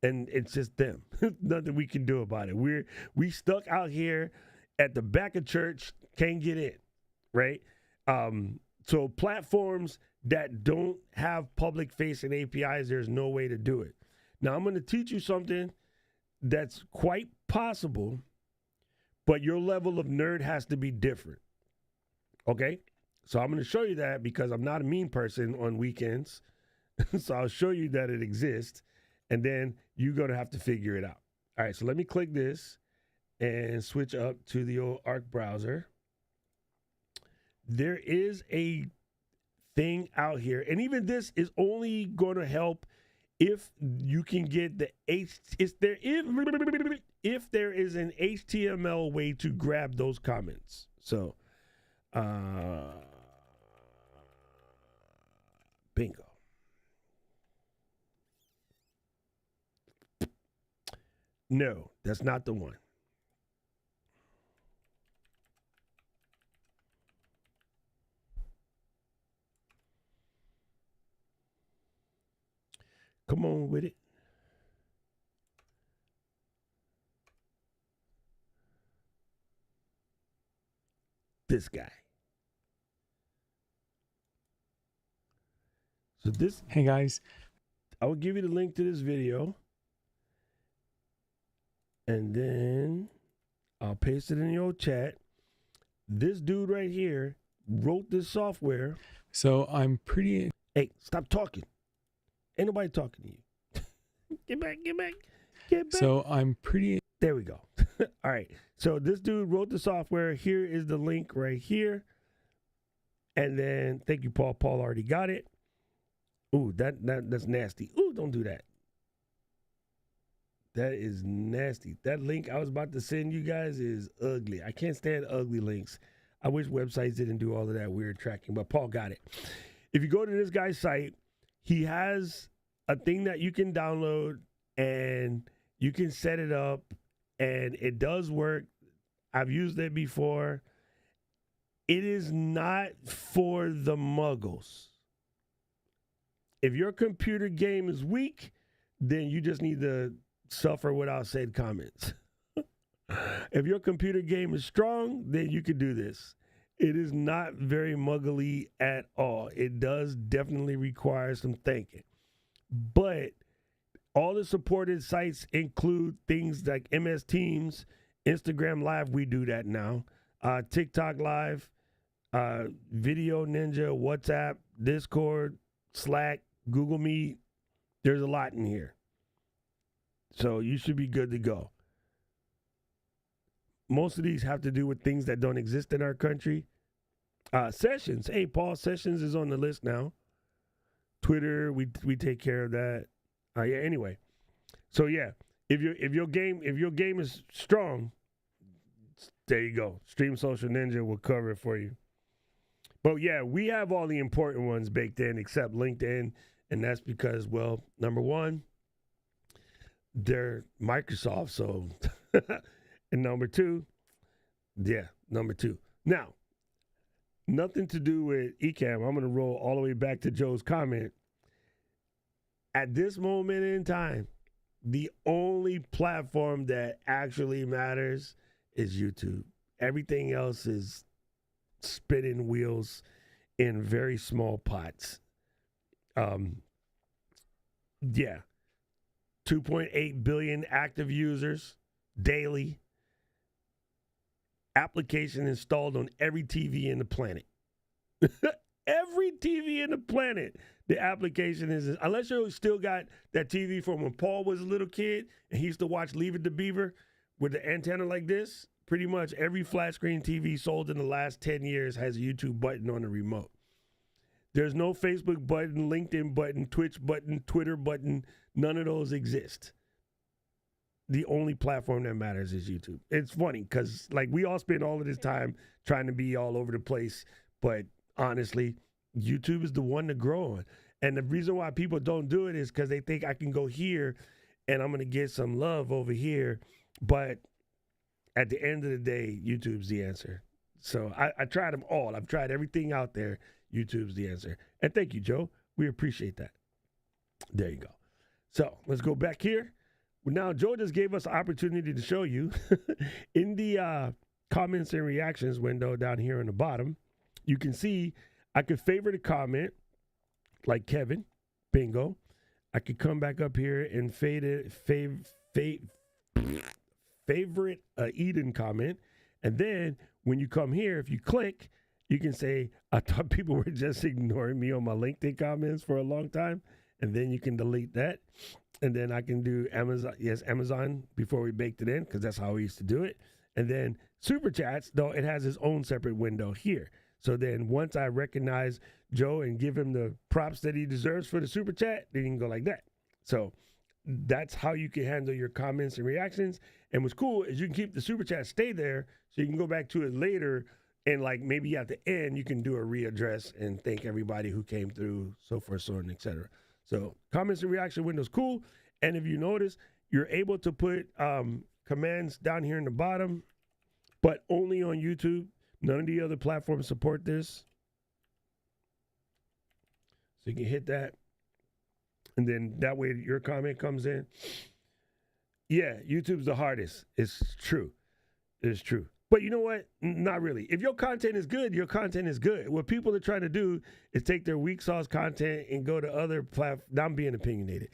[SPEAKER 7] And it's just them. Nothing we can do about it. We stuck out here at the back of church, can't get in, right? So platforms that don't have public-facing APIs, there's no way to do it. Now, I'm going to teach you something that's quite possible, but your level of nerd has to be different, okay? So I'm going to show you that because I'm not a mean person on weekends. So I'll show you that it exists. And then you're going to have to figure it out. All right, so let me click this and switch up to the old Arc browser. There is a thing out here, and even this is only going to help if you can get the if there is an HTML way to grab those comments. So, bingo. No, that's not the one. Come on with it. This guy. So this.
[SPEAKER 8] Hey guys.
[SPEAKER 7] I will give you the link to this video. And then I'll paste it in your chat. This dude right here wrote this software.
[SPEAKER 8] So I'm pretty...
[SPEAKER 7] Hey, stop talking. Ain't nobody talking to you. Get back.
[SPEAKER 8] So I'm pretty...
[SPEAKER 7] There we go. All right. So this dude wrote the software. Here is the link right here. And then, thank you, Paul. Paul already got it. Ooh, that's nasty. Ooh, don't do that. That is nasty. That link I was about to send you guys is ugly. I can't stand ugly links. I wish websites didn't do all of that weird tracking, but Paul got it. If you go to this guy's site, he has a thing that you can download and you can set it up and it does work. I've used it before. It is not for the muggles. If your computer game is weak, then you just need to suffer without said comments. If your computer game is strong, then you can do this. It is not very muggly at all. It does definitely require some thinking. But all the supported sites include things like MS Teams, Instagram Live, we do that now, TikTok Live, Video Ninja, WhatsApp, Discord, Slack, Google Meet. There's a lot in here. So you should be good to go. Most of these have to do with things that don't exist in our country. Sessions. Hey, Paul, Sessions is on the list now. Twitter, we take care of that. Yeah, anyway. So yeah, if your game is strong, there you go. Stream Social Ninja will cover it for you. But yeah, we have all the important ones baked in except LinkedIn, and that's because, well, number one, they're Microsoft, so and number two. Now, nothing to do with Ecamm. I'm going to roll all the way back to Joe's comment. At this moment in time, the only platform that actually matters is YouTube. Everything else is spinning wheels in very small pots. 2.8 billion active users daily. Application installed on every TV in the planet. Every TV in the planet, the application is, unless you still got that TV from when Paul was a little kid and he used to watch Leave It to Beaver with the antenna like this. Pretty much every flat screen TV sold in the last 10 years has a YouTube button on the remote. There's no Facebook button, LinkedIn button, Twitch button, Twitter button. None of those exist. The only platform that matters is YouTube. It's funny because, like, we all spend all of this time trying to be all over the place, but honestly, YouTube is the one to grow on. And the reason why people don't do it is because they think I can go here and I'm going to get some love over here. But at the end of the day, YouTube's the answer. So I tried them all. I've tried everything out there. YouTube's the answer. And thank you, Joe. We appreciate that. There you go. So let's go back here. Now, Joe just gave us an opportunity to show you in the comments and reactions window down here on the bottom. You can see I could favorite a comment like Kevin. Bingo. I could come back up here and favorite Eden comment. And then when you come here, if you click, you can say, I thought people were just ignoring me on my LinkedIn comments for a long time. And then you can delete that. And then I can do Amazon before we baked it in, because that's how we used to do it. And then Super Chats, though, it has its own separate window here. So then once I recognize Joe and give him the props that he deserves for the Super Chat, then you can go like that. So that's how you can handle your comments and reactions. And what's cool is you can keep the Super Chat stay there so you can go back to it later. And like maybe at the end, you can do a readdress and thank everybody who came through, so forth, so on, et cetera. So comments and reaction windows, cool. And if you notice, you're able to put commands down here in the bottom, but only on YouTube. None of the other platforms support this. So you can hit that. And then that way your comment comes in. Yeah, YouTube's the hardest. It's true. It's true. But you know what? Not really. If your content is good, your content is good. What people are trying to do is take their weak sauce content and go to other platforms. Now I'm being opinionated.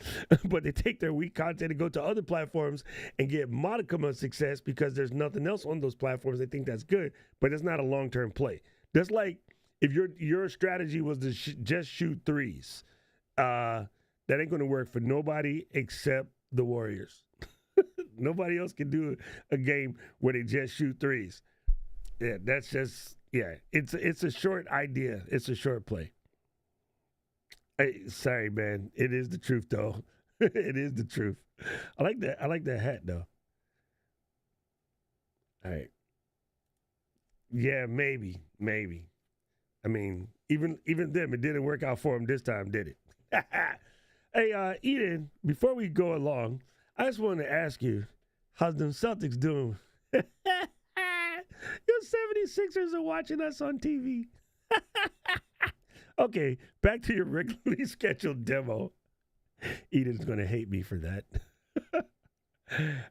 [SPEAKER 7] But they take their weak content and go to other platforms and get modicum of success because there's nothing else on those platforms. They think that's good, but it's not a long-term play. That's like if your strategy was to just shoot threes. That ain't going to work for nobody except the Warriors. Nobody else can do a game where they just shoot threes. Yeah, that's just, yeah, it's a short idea. It's a short play. Hey, sorry, man. It is the truth, though. It is the truth. I like that. I like that hat, though. All right. Yeah, maybe. I mean, even them, it didn't work out for them this time, did it? Hey, Eden, before we go along, I just want to ask you, how's them Celtics doing? Your 76ers are watching us on TV. Okay, back to your regularly scheduled demo. Eden's going to hate me for that. All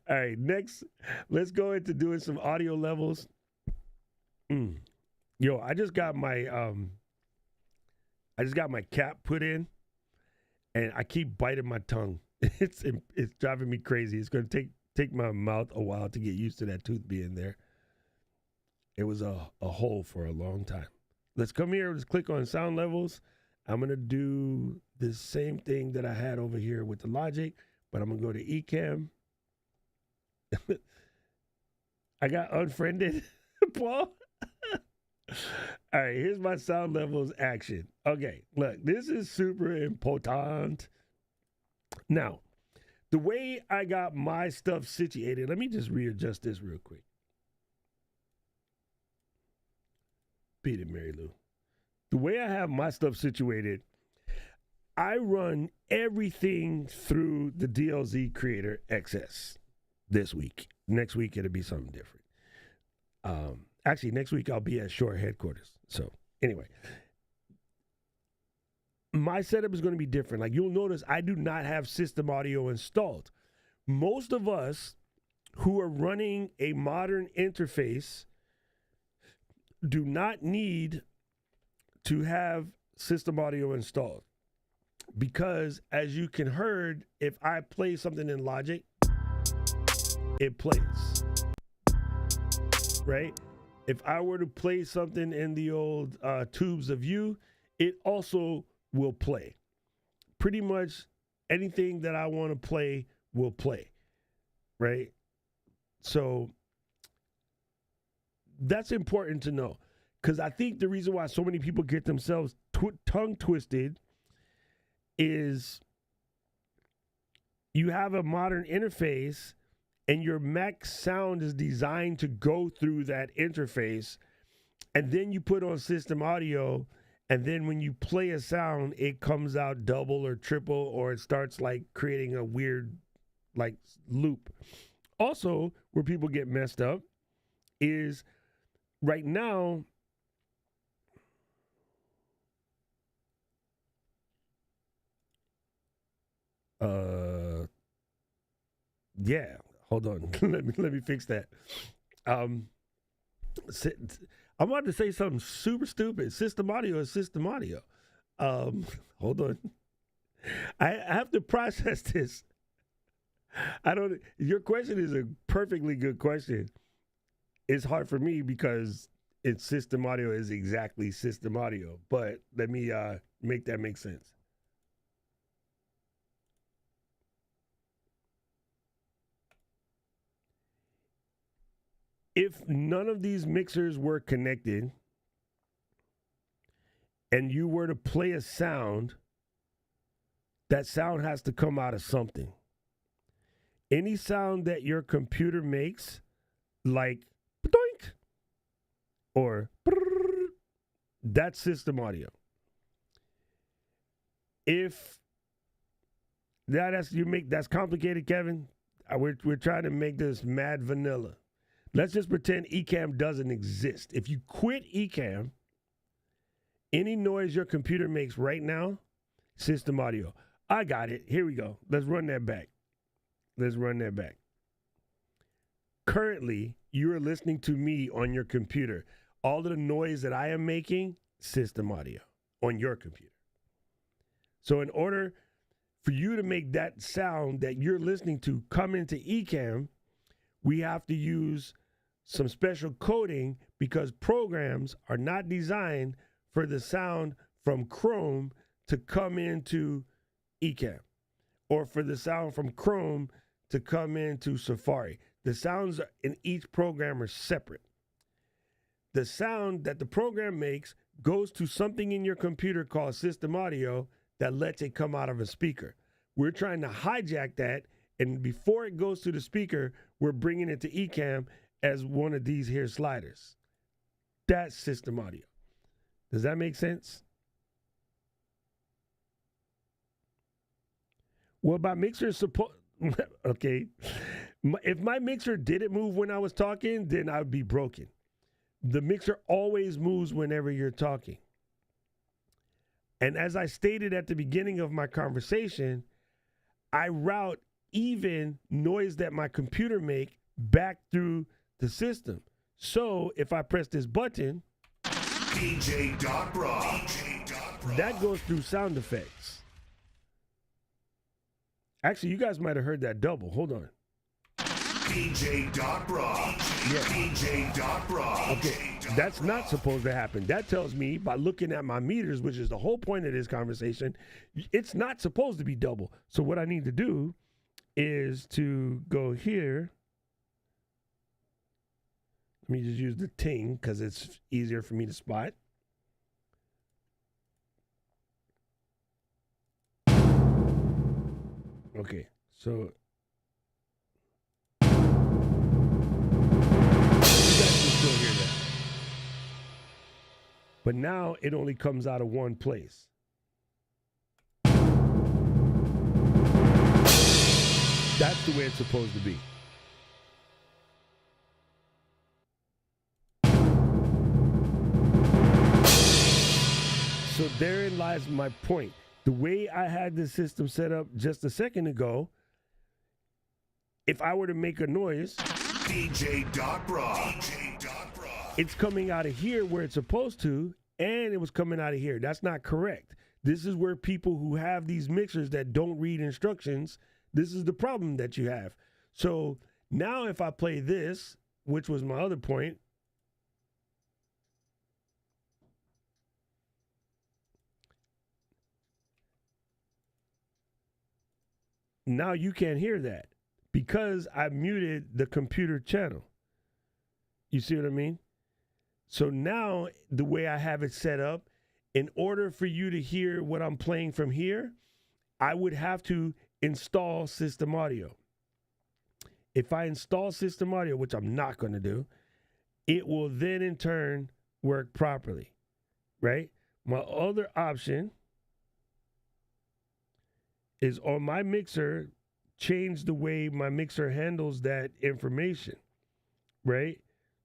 [SPEAKER 7] right, next, let's go into doing some audio levels. Yo, I just got my cap put in, and I keep biting my tongue. It's driving me crazy. It's going to take my mouth a while to get used to that tooth being there. It was a hole for a long time. Let's come here. Let's click on sound levels. I'm going to do the same thing that I had over here with the Logic, but I'm going to go to Ecamm. I got unfriended, Paul. All right, here's my sound levels action. Okay, look, this is super important. Now, the way I got my stuff situated, let me just readjust this real quick. Beat it, Mary Lou. The way I have my stuff situated, I run everything through the DLZ Creator XS this week. Next week, it'll be something different. Actually, next week, I'll be at Shore headquarters. So, anyway, my setup is going to be different. Like, you'll notice I do not have system audio installed. Most of us who are running a modern interface do not need to have system audio installed, because as you can heard, if I play something in Logic, it plays, right? If I were to play something in the old Tubes of You, it also will play. Pretty much anything that I want to play will play, right? So that's important to know, because I think the reason why so many people get themselves tongue twisted is you have a modern interface and your Mac sound is designed to go through that interface, and then you put on system audio, and then when you play a sound, it comes out double or triple, or it starts like creating a weird like loop. Also, where people get messed up is right now, yeah, hold on. let me fix that. I'm about to say something super stupid. System audio is system audio. Hold on. I have to process this. Your question is a perfectly good question. It's hard for me because it's system audio is exactly system audio, but let me make that make sense. If none of these mixers were connected and you were to play a sound, that sound has to come out of something. Any sound that your computer makes, like doink or brrr, that's system audio. If that's complicated, Kevin. We're trying to make this mad vanilla. Let's just pretend Ecamm doesn't exist. If you quit Ecamm, any noise your computer makes right now, system audio. I got it. Here we go. Let's run that back. Currently, you are listening to me on your computer. All of the noise that I am making, system audio on your computer. So in order for you to make that sound that you're listening to come into Ecamm, we have to use some special coding, because programs are not designed for the sound from Chrome to come into Ecamm, or for the sound from Chrome to come into Safari. The sounds in each program are separate. The sound that the program makes goes to something in your computer called system audio that lets it come out of a speaker. We're trying to hijack that, and before it goes to the speaker, we're bringing it to Ecamm as one of these here sliders. That's system audio. Does that make sense? Well, my mixer is okay. If my mixer didn't move when I was talking, then I would be broken. The mixer always moves whenever you're talking. And as I stated at the beginning of my conversation, I route even noise that my computer make back through the system. So if I press this button, that goes through sound effects. Actually, you guys might have heard that double. Hold on.
[SPEAKER 1] DJ.Bra.
[SPEAKER 7] Yeah.
[SPEAKER 1] DJ.Bra.
[SPEAKER 7] Okay. That's not supposed to happen. That tells me by looking at my meters, which is the whole point of this conversation, it's not supposed to be double. So what I need to do is to go here. Let me just use the ting because it's easier for me to spot. Okay, so you guys can still hear that. But now it only comes out of one place. That's the way it's supposed to be. So therein lies my point. The way I had this system set up just a second ago, if I were to make a noise,
[SPEAKER 1] DJ Doc Bra.
[SPEAKER 7] it's coming out of here where it's supposed to, and it was coming out of here. That's not correct. This is where people who have these mixers that don't read instructions, this is the problem that you have. So now if I play this, which was my other point, now you can't hear that because I muted the computer channel. You see what I mean? So now the way I have it set up, in order for you to hear what I'm playing from here, I would have to install system audio. If I install system audio, which I'm not going to do, it will then in turn work properly, right? My other option is on my mixer, change the way my mixer handles that information, right?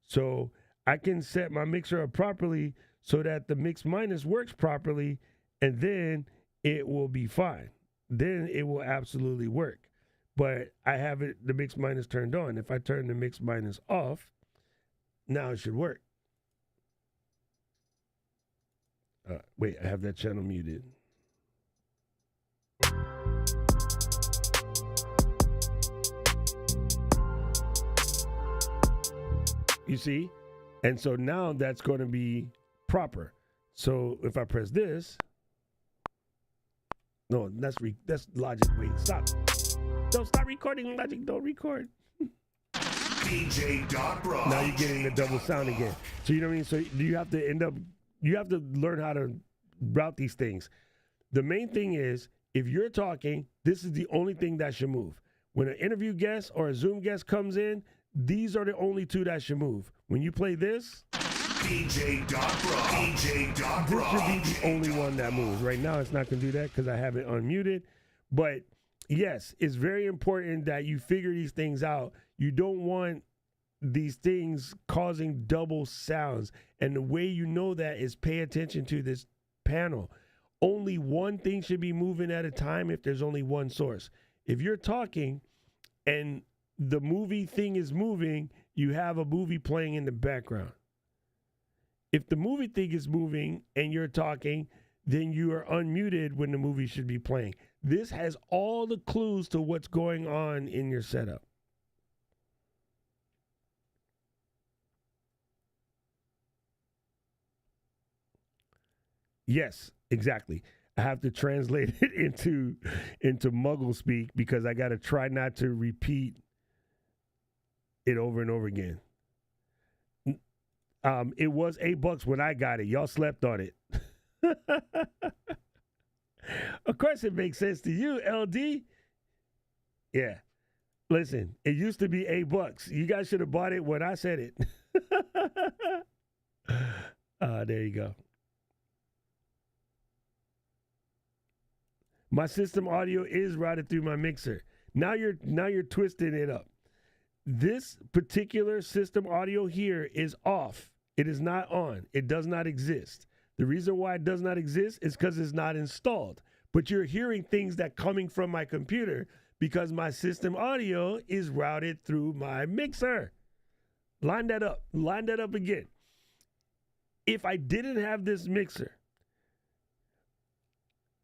[SPEAKER 7] So I can set my mixer up properly so that the mix minus works properly, and then it will be fine. Then it will absolutely work. But I have it, the mix minus turned on. If I turn the mix minus off, now it should work. Wait, I have that channel muted. You see? And so now that's going to be proper. So if I press this, no, that's Logic. Wait, stop. Don't stop recording, Logic. Don't record.
[SPEAKER 1] DJ Doc Bra.
[SPEAKER 7] Now you're getting the double sound again. So you know what I mean? So you have to learn how to route these things. The main thing is, if you're talking, this is the only thing that should move. When an interview guest or a Zoom guest comes in, these are the only two that should move. When you play this,
[SPEAKER 1] DJ Doc Bra. DJ Doc Bra.
[SPEAKER 7] this should be the only one that moves. Right now, it's not going to do that because I have it unmuted. But yes, it's very important that you figure these things out. You don't want these things causing double sounds. And the way you know that is pay attention to this panel. Only one thing should be moving at a time if there's only one source. If you're talking and the movie thing is moving, you have a movie playing in the background. If the movie thing is moving and you're talking, then you are unmuted when the movie should be playing. This has all the clues to what's going on in your setup. Yes, exactly. I have to translate it into Muggle speak because I got to try not to repeat it over and over again. It was $8 when I got it. Y'all slept on it. Of course it makes sense to you, LD. Yeah. Listen, it used to be $8. You guys should have bought it when I said it. There you go. My system audio is routed through my mixer. Now you're twisting it up. This particular system audio here is off. It is not on. It does not exist. The reason why it does not exist is because it's not installed. But you're hearing things that coming from my computer because my system audio is routed through my mixer. Line that up. Line that up again. If I didn't have this mixer,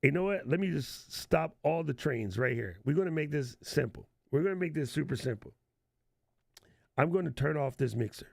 [SPEAKER 7] you know what? Let me just stop all the trains right here. We're going to make this simple. We're going to make this super simple. I'm going to turn off this mixer.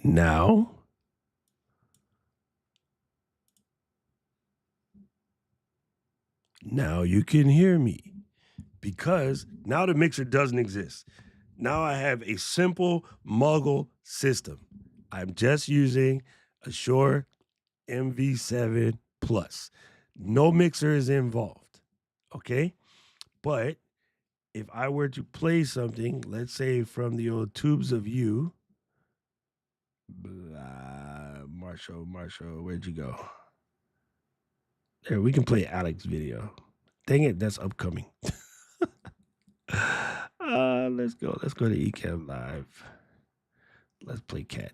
[SPEAKER 7] Now you can hear me because now the mixer doesn't exist. Now I have a simple Muggle system. I'm just using a Shure MV7 Plus. No mixer is involved, okay? But if I were to play something, let's say from the old Tubes of You, Marshall, where'd you go? There, we can play Alex's video. Dang it, that's upcoming. Let's go to Ecamm Live. Let's play Cat.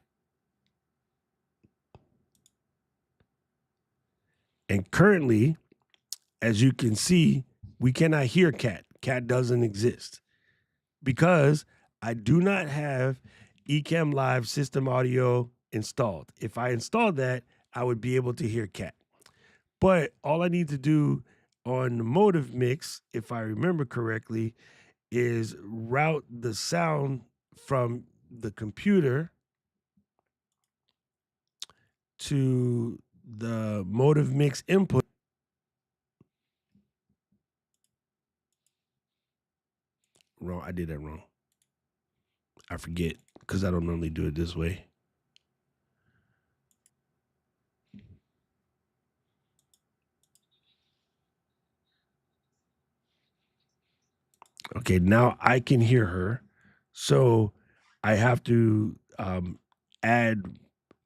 [SPEAKER 7] And currently, as you can see, we cannot hear Cat. Cat doesn't exist because I do not have Ecamm Live system audio installed. If I installed that, I would be able to hear Cat. But all I need to do on the Motive Mix, if I remember correctly, is route the sound from the computer to the Motive Mix input. Wrong. I did that wrong. I forget because I don't normally do it this way. Okay, now I can hear her. So I have to add,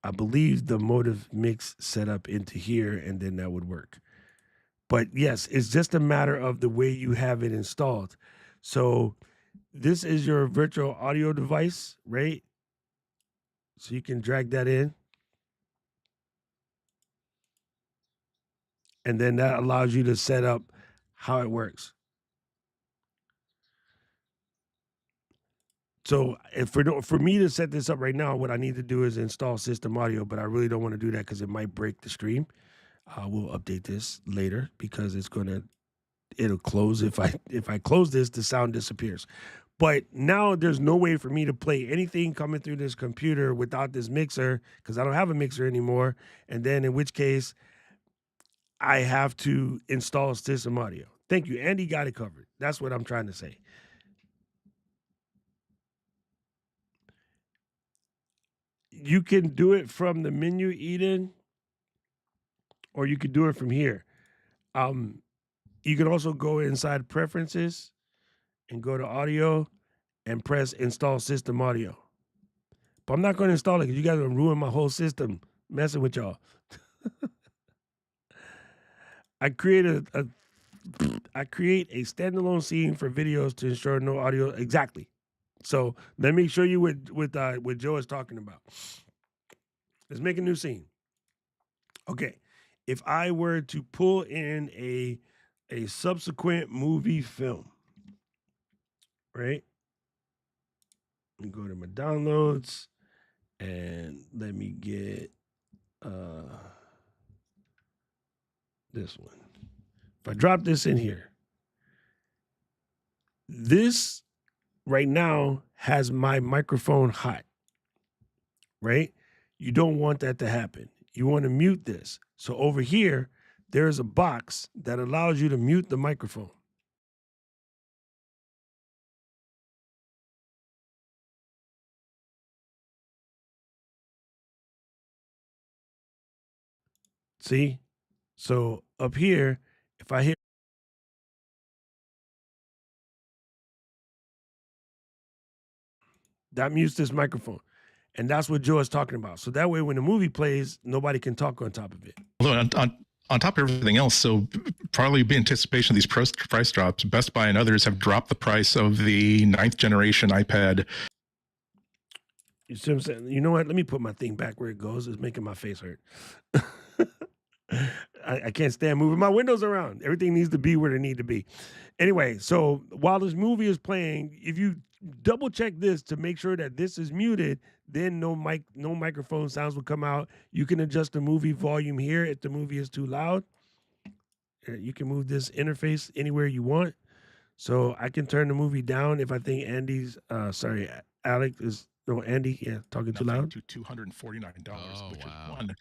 [SPEAKER 7] I believe, the Motive Mix setup into here, and then that would work. But yes, it's just a matter of the way you have it installed. So this is your virtual audio device, right? So you can drag that in. And then that allows you to set up how it works. So if for me to set this up right now, what I need to do is install system audio, but I really don't want to do that because it might break the stream. We'll update this later because it'll close. If I close this, the sound disappears. But now there's no way for me to play anything coming through this computer without this mixer because I don't have a mixer anymore. And then in which case, I have to install system audio. Thank you. Andy got it covered. That's what I'm trying to say. You can do it from the menu, Eden, or you could do it from here. You can also go inside preferences and go to audio and press install system audio. But I'm not going to install it because you guys are going to ruin my whole system messing with y'all. I create a standalone scene for videos to ensure no audio. Exactly. So let me show you what Joe is talking about. Let's make a new scene. Okay. If I were to pull in a subsequent movie film, right? And go to my downloads and let me get this one. If I drop this in here, this right now has my microphone hot, right? You don't want that to happen. You want to mute this. So over here, there's a box that allows you to mute the microphone. See? So up here, if I hit, that mutes this microphone. And that's what Joe is talking about. So that way, when the movie plays, nobody can talk on top of it.
[SPEAKER 9] Although on top of everything else, so probably in anticipation of these price drops, Best Buy and others have dropped the price of the 9th generation iPad.
[SPEAKER 7] You see what I'm saying? You know what? Let me put my thing back where it goes. It's making my face hurt. I can't stand moving my windows around. Everything needs to be where they need to be. Anyway, so while this movie is playing, if you double check this to make sure that this is muted, then no microphone sounds will come out. You can adjust the movie volume here if the movie is too loud. You can move this interface anywhere you want. So I can turn the movie down if I think Alex is No, Andy, yeah, talking too
[SPEAKER 9] nothing
[SPEAKER 7] loud.
[SPEAKER 9] to $249,
[SPEAKER 10] Oh,
[SPEAKER 9] which
[SPEAKER 10] wow.
[SPEAKER 9] is one.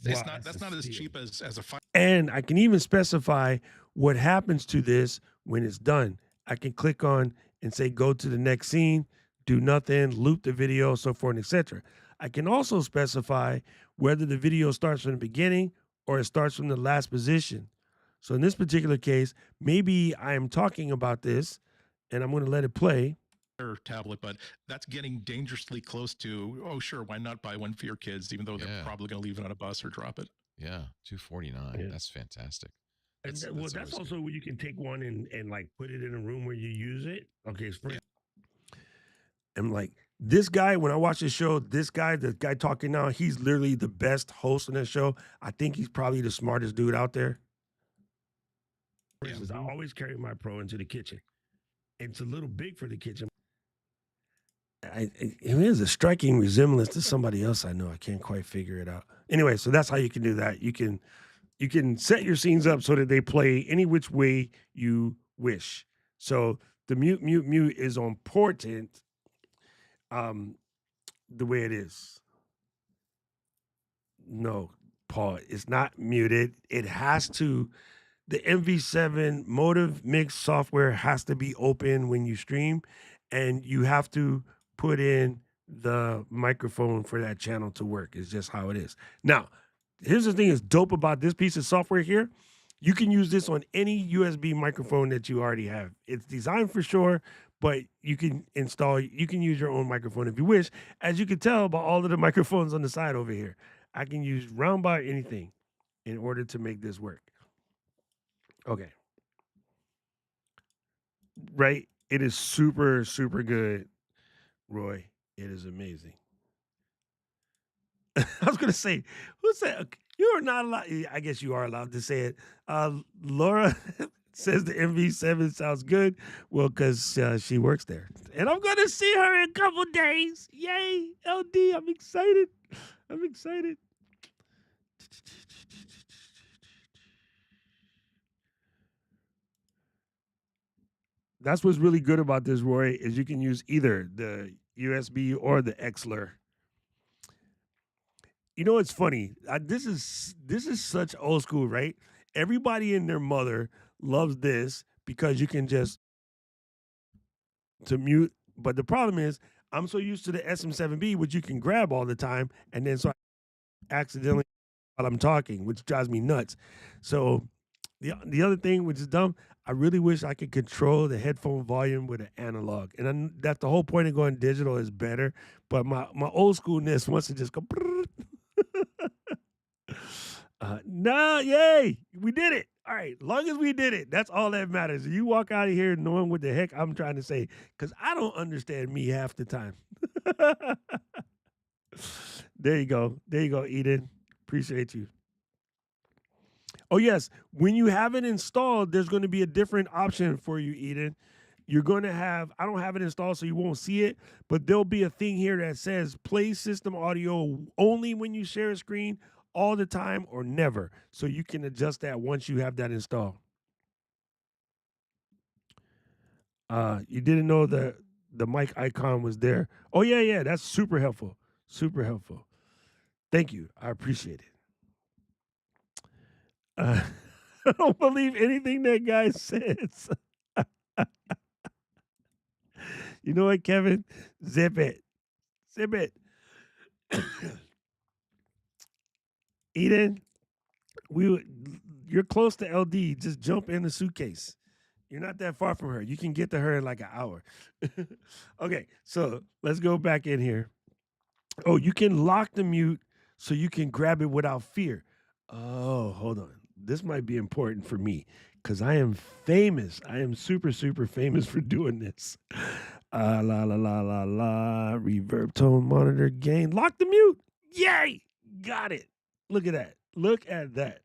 [SPEAKER 7] Wow,
[SPEAKER 9] That's not as cheap as a
[SPEAKER 7] And I can even specify what happens to this when it's done. I can click on and say go to the next scene, do nothing, loop the video, so forth and etc. I can also specify whether the video starts from the beginning or it starts from the last position. So in this particular case, maybe I am talking about this and I'm going to let it play.
[SPEAKER 9] tablet, but that's getting dangerously close to, oh, sure, why not buy one for your kids, even though they're probably going to leave it on a bus or drop it.
[SPEAKER 10] Yeah, $249.
[SPEAKER 7] Yeah.
[SPEAKER 10] That's fantastic.
[SPEAKER 7] That's also where you can take one and like put it in a room where you use it. Okay, and like this guy, when I watch this show, the guy talking now, he's literally the best host on that show. I think he's probably the smartest dude out there. For instance, I always carry my Pro into the kitchen. It's a little big for the kitchen. It is a striking resemblance to somebody else I know. I can't quite figure it out. Anyway, so that's how you can do that. You can set your scenes up so that they play any which way you wish. So the mute is important the way it is. No, Paul, it's not muted. It has to, the MV7 Motive Mix software has to be open when you stream, and you have to put in the microphone for that channel to work. It's just how it is. Now, here's the thing that's dope about this piece of software here. You can use this on any USB microphone that you already have. It's designed for sure, but you can use your own microphone if you wish. As you can tell by all of the microphones on the side over here, I can use round about anything in order to make this work. Okay. Right? It is super, super good, Roy. It is amazing. I was going to say, who said, you're not allowed, I guess you are allowed to say it. Laura says the MV7 sounds good. Well, because she works there. And I'm going to see her in a couple days. Yay, LD. I'm excited. I'm excited. That's what's really good about this, Roy, is you can use either the USB or the XLR. You know, it's funny. This is such old school, right? Everybody and their mother loves this because you can just to mute. But the problem is, I'm so used to the SM7B, which you can grab all the time, and then so I accidentally while I'm talking, which drives me nuts. So the other thing, which is dumb, I really wish I could control the headphone volume with an analog, and that's the whole point of going digital is better. But my old schoolness wants to just go. No, yay, we did it. All right, as long as we did it, that's all that matters. You walk out of here knowing what the heck I'm trying to say, because I don't understand me half the time. There you go, Eden. Appreciate you. Oh yes, when you have it installed, there's going to be a different option for you, Eden. You're going to have, I don't have it installed so you won't see it, but there'll be a thing here that says play system audio only when you share a screen, all the time or never. So you can adjust that once you have that installed. You didn't know that the mic icon was there. Oh yeah, that's super helpful. Super helpful. Thank you. I appreciate it. I don't believe anything that guy says. You know what, Kevin? Zip it. Zip it. Eden, you're close to LD. Just jump in the suitcase. You're not that far from her. You can get to her in like an hour. Okay, so let's go back in here. Oh, you can lock the mute so you can grab it without fear. Oh, hold on. This might be important for me because I am famous. I am super, super famous for doing this. La la la la la. Reverb tone monitor gain. Lock the mute. Yay! Got it. Look at that. Look at that.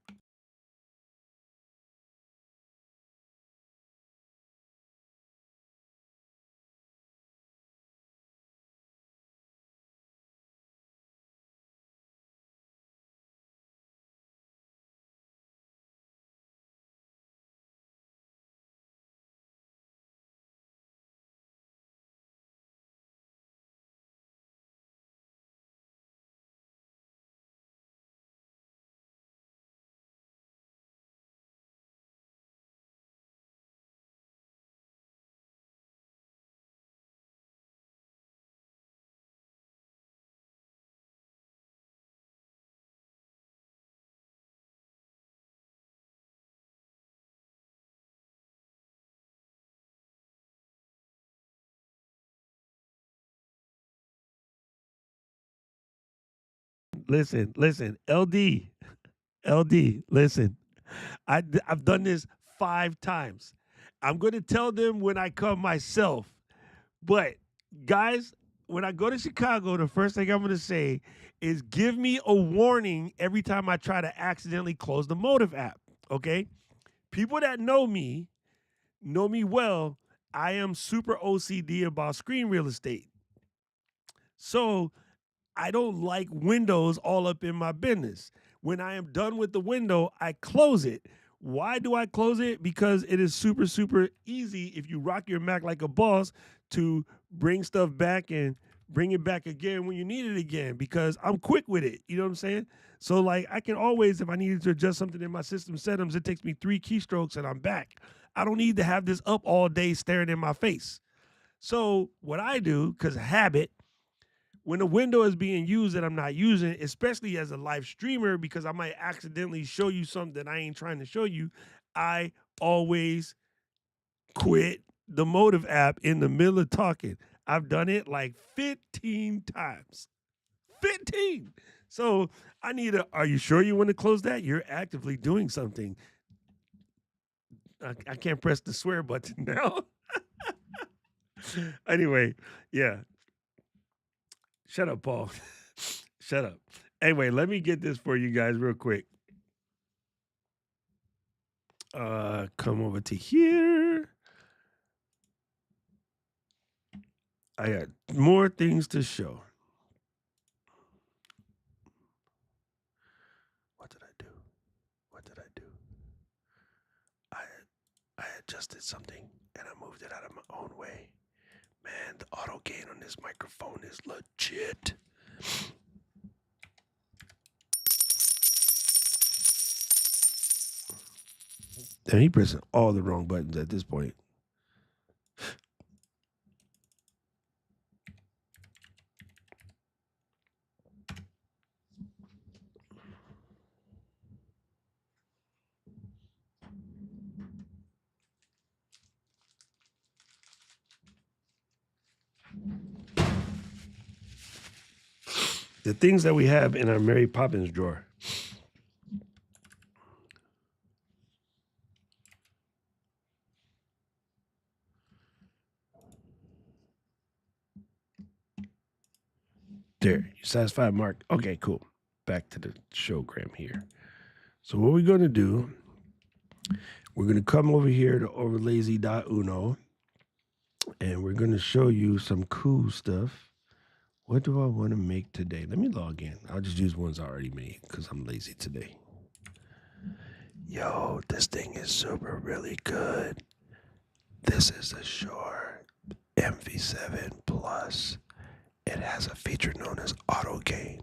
[SPEAKER 7] listen. LD, listen. I've done this 5 times. I'm going to tell them when I come myself. But guys, when I go to Chicago, the first thing I'm going to say is give me a warning every time I try to accidentally close the Motive app, okay? People that know me well. I am super OCD about screen real estate. So I don't like windows all up in my business. When I am done with the window, I close it. Why do I close it? Because it is super, super easy if you rock your Mac like a boss to bring stuff back and bring it back again when you need it again, because I'm quick with it. You know what I'm saying? So like I can always, if I needed to adjust something in my system settings, it takes me 3 keystrokes and I'm back. I don't need to have this up all day staring in my face. So what I do, because habit, when a window is being used that I'm not using, especially as a live streamer, because I might accidentally show you something that I ain't trying to show you, I always quit the Motive app in the middle of talking. I've done it like 15 times. 15. So I need are you sure you want to close that? You're actively doing something. I can't press the swear button now. Anyway, yeah. Shut up, Paul. Shut up. Anyway, let me get this for you guys real quick. Come over to here. I got more things to show. What did I do? I adjusted something and I moved it out of my own way. Man, the auto gain on this microphone is legit. Damn, he pressing all the wrong buttons at this point. The things that we have in our Mary Poppins drawer. There, you satisfied, Mark? Okay, cool. Back to the showgram here. So what we're going to do, we're going to come over here to overlazy.uno, and we're going to show you some cool stuff. What do I want to make today? Let me log in. I'll just use ones I already made because I'm lazy today. Yo, this thing is super really good. This is a Shure MV7 Plus. It has a feature known as auto gain.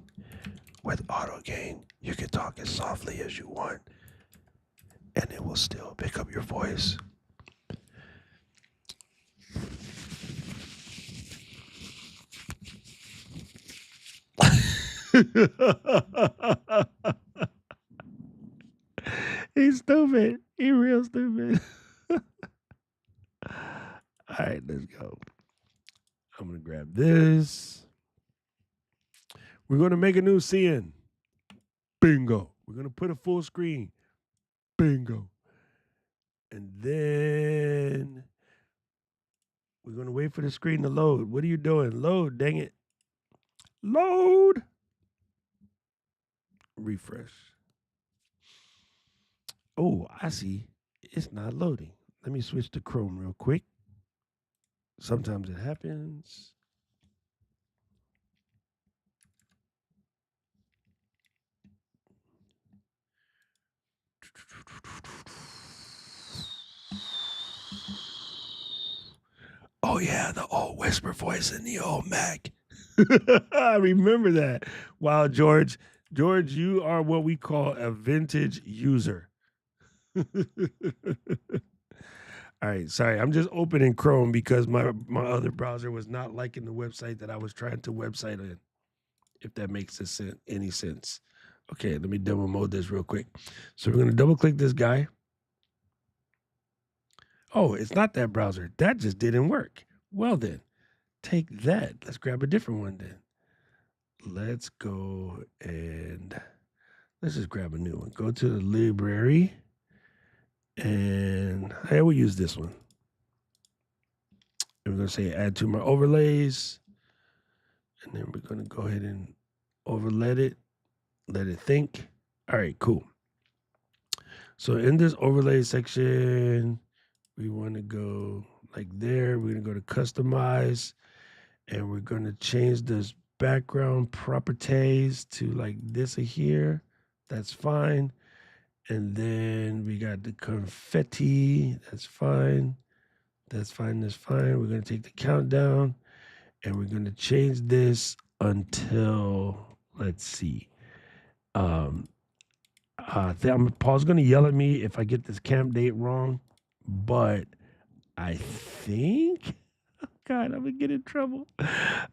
[SPEAKER 7] With auto gain, you can talk as softly as you want, and it will still pick up your voice. He's stupid. He real stupid. All right, let's go. I'm going to grab this. We're going to make a new scene. Bingo. We're going to put a full screen. Bingo. And then we're going to wait for the screen to load. What are you doing? Load, dang it. Load. Refresh. Oh, I see. It's not loading. Let me switch to Chrome real quick. Sometimes it happens. Oh, yeah, the old whisper voice in the old Mac. I remember that. Wow, George. George, you are what we call a vintage user. All right, sorry. I'm just opening Chrome because my other browser was not liking the website that I was trying to website in, if that makes any sense. Okay, let me demo mode this real quick. So we're going to double click this guy. Oh, it's not that browser. That just didn't work. Well then, take that. Let's grab a different one then. let's go and let's just grab a new one. Go to the library, and I will use this one. And we're going to say add 2 more overlays. And then we're going to go ahead and overlay it, let it think. All right, cool. So in this overlay section, we want to go like there. We're going to go to customize, and we're going to change this background properties to like this here. That's fine. And then we got the confetti. That's fine. That's fine. That's fine. We're going to take the countdown, and we're going to change this until, let's see. Paul's going to yell at me if I get this camp date wrong, but I think, oh God, I'm going to get in trouble.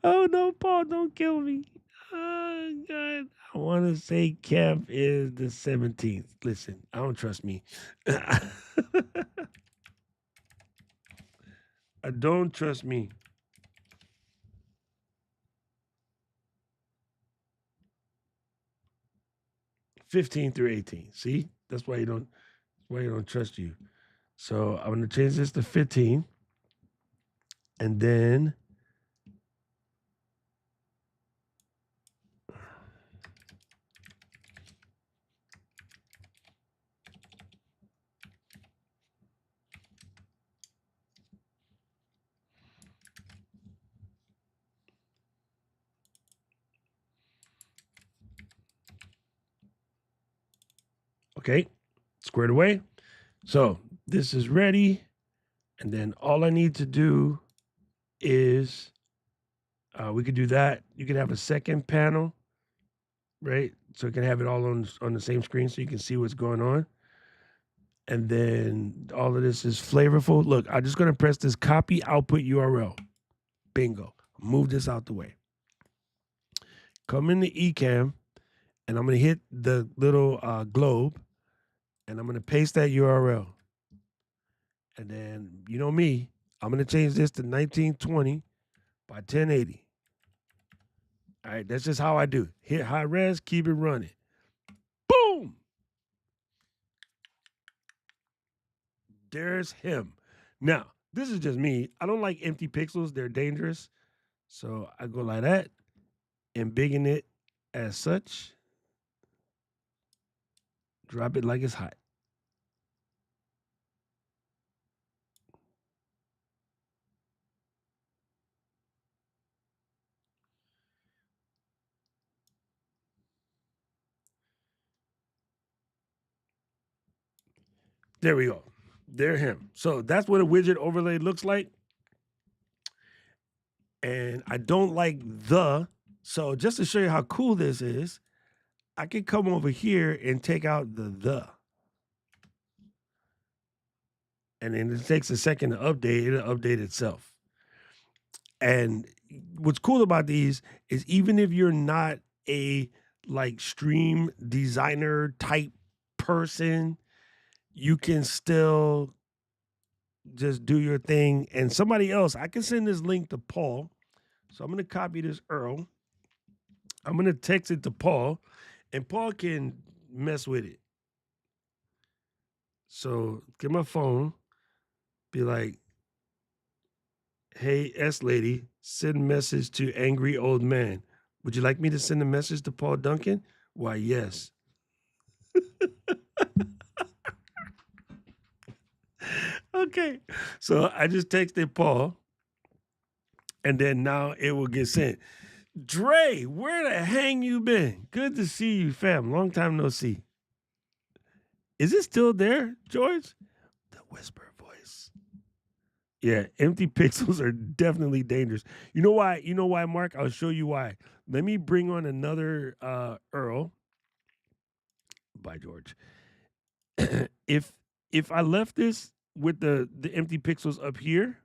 [SPEAKER 7] Oh no, Paul, don't kill me. Oh God, I want to say camp is the 17th. Listen, I don't trust me. I don't trust me. (15 through 18). See, that's why you don't trust you. So I'm gonna change this to 15, and then okay, squared away. So this is ready. And then all I need to do is, we could do that. You could have a second panel, right? So you can have it all on the same screen so you can see what's going on. And then all of this is flavorful. Look, I'm just going to press this copy output URL. Bingo. Move this out the way. Come into Ecamm, and I'm going to hit the little globe, and I'm going to paste that URL. And then, you know me, I'm going to change this to 1920 by 1080. All right, that's just how I do. Hit high res, keep it running. Boom! There's him. Now, this is just me. I don't like empty pixels. They're dangerous. So I go like that and biggin it as such. Drop it like it's hot. There we go. There him. So that's what a widget overlay looks like. And I don't like the. So just to show you how cool this is, I can come over here and take out the. And then it takes a second to update. It'll update itself. And what's cool about these is even if you're not a like stream designer type person, you can still just do your thing. And somebody else, I can send this link to Paul. So I'm going to copy this URL. I'm going to text it to Paul, and Paul can mess with it. So get my phone, be like, hey, S lady, send message to angry old man. Would you like me to send a message to Paul Duncan? Why, yes. Okay, so I just texted Paul, and then now it will get sent. Dre, where the hang you been? Good to see you, fam. Long time no see. Is it still there, George? The whisper voice. Yeah, empty pixels are definitely dangerous. You know why? You know why, Mark? I'll show you why. Let me bring on another URL. Bye, George. If I left this with the empty pixels up here,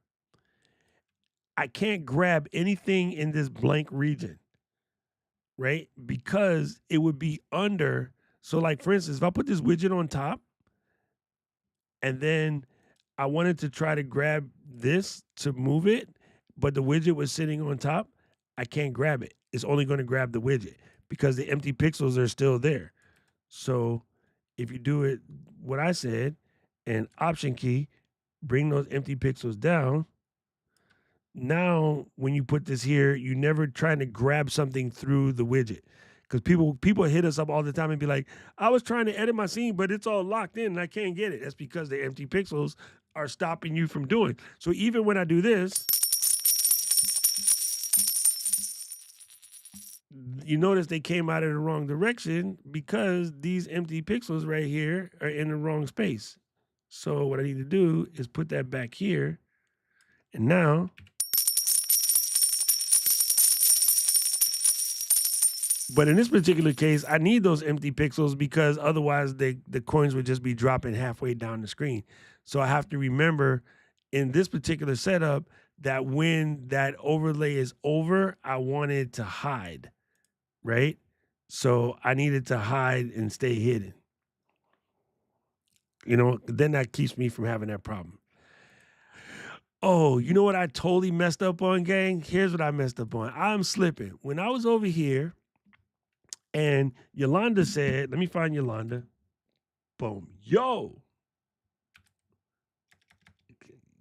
[SPEAKER 7] I can't grab anything in this blank region, right? Because it would be under. So like, for instance, if I put this widget on top and then I wanted to try to grab this to move it, but the widget was sitting on top, I can't grab it. it's only going to grab the widget because the empty pixels are still there. So if you do it, what I said, and Option key, bring those empty pixels down. Now, when you put this here, you're never trying to grab something through the widget. Because people hit us up all the time and be like, I was trying to edit my scene, but it's all locked in and I can't get it. That's because the empty pixels are stopping you from doing. So even when I do this, you notice they came out in the wrong direction because these empty pixels right here are in the wrong space. So what I need to do is put that back here. And now, but in this particular case, I need those empty pixels because otherwise the coins would just be dropping halfway down the screen. So I have to remember in this particular setup that when that overlay is over, I want it to hide, right? So I need it to hide and stay hidden. You know, then that keeps me from having that problem. Oh, you know what I totally messed up on, gang? Here's what I messed up on. I'm slipping. When I was over here and Yolanda said, let me find Yolanda. Boom. Yo.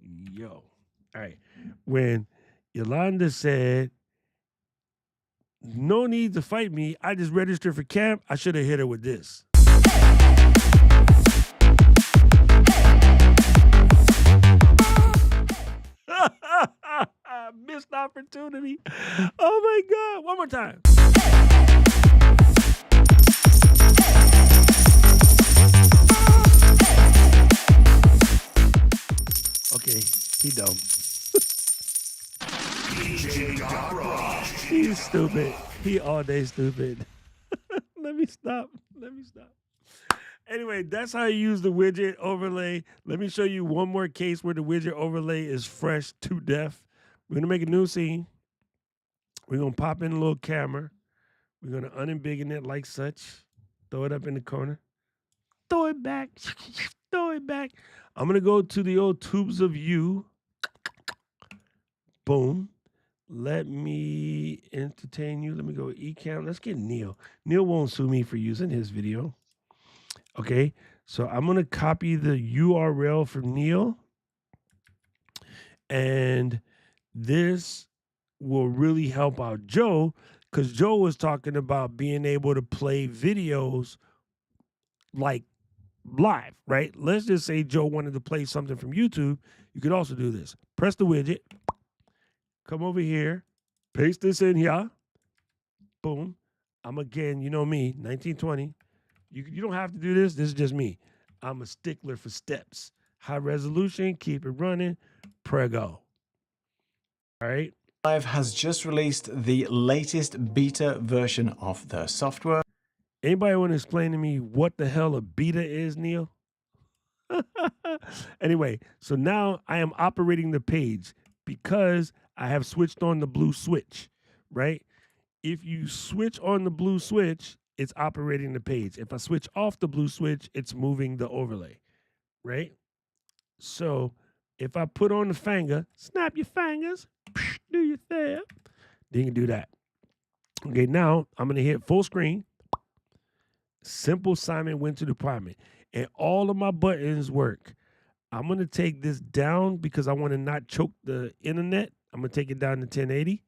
[SPEAKER 7] Yo. All right. When Yolanda said, no need to fight me, I just registered for camp, I should have hit her with this. Missed opportunity. Oh my God. One more time. Okay, he dumb. He's stupid. He all day stupid. Let me stop. Anyway, that's how you use the widget overlay. Let me show you one more case where the widget overlay is fresh to death. We're going to make a new scene. We're going to pop in a little camera. We're going to unembiggen it like such. Throw it up in the corner. Throw it back. Throw it back. I'm going to go to the old tubes of you. Boom. Let me entertain you. Let me go Ecamm. Let's get Neil. Neil won't sue me for using his video. Okay, so I'm going to copy the URL from Neil. And this will really help out Joe because Joe was talking about being able to play videos like live, right? Let's just say Joe wanted to play something from YouTube. You could also do this. Press the widget. Come over here. Paste this in here. Boom. I'm again, you know me, 1920. You don't have to do this. This is just me. I'm a stickler for steps. High resolution, keep it running, prego. All right.
[SPEAKER 10] Live has just released the latest beta version of the software.
[SPEAKER 7] Anybody want to explain to me what the hell a beta is, Neil? Anyway, so now I am operating the page because I have switched on the blue switch, right? If you switch on the blue switch, it's operating the page. If I switch off the blue switch, it's moving the overlay, right? So if I put on the finger, snap your fingers, do your thing, then you can do that. Okay, now I'm going to hit full screen. Simple Simon went to the department. And all of my buttons work. I'm going to take this down because I want to not choke the internet. I'm going to take it down to 1080,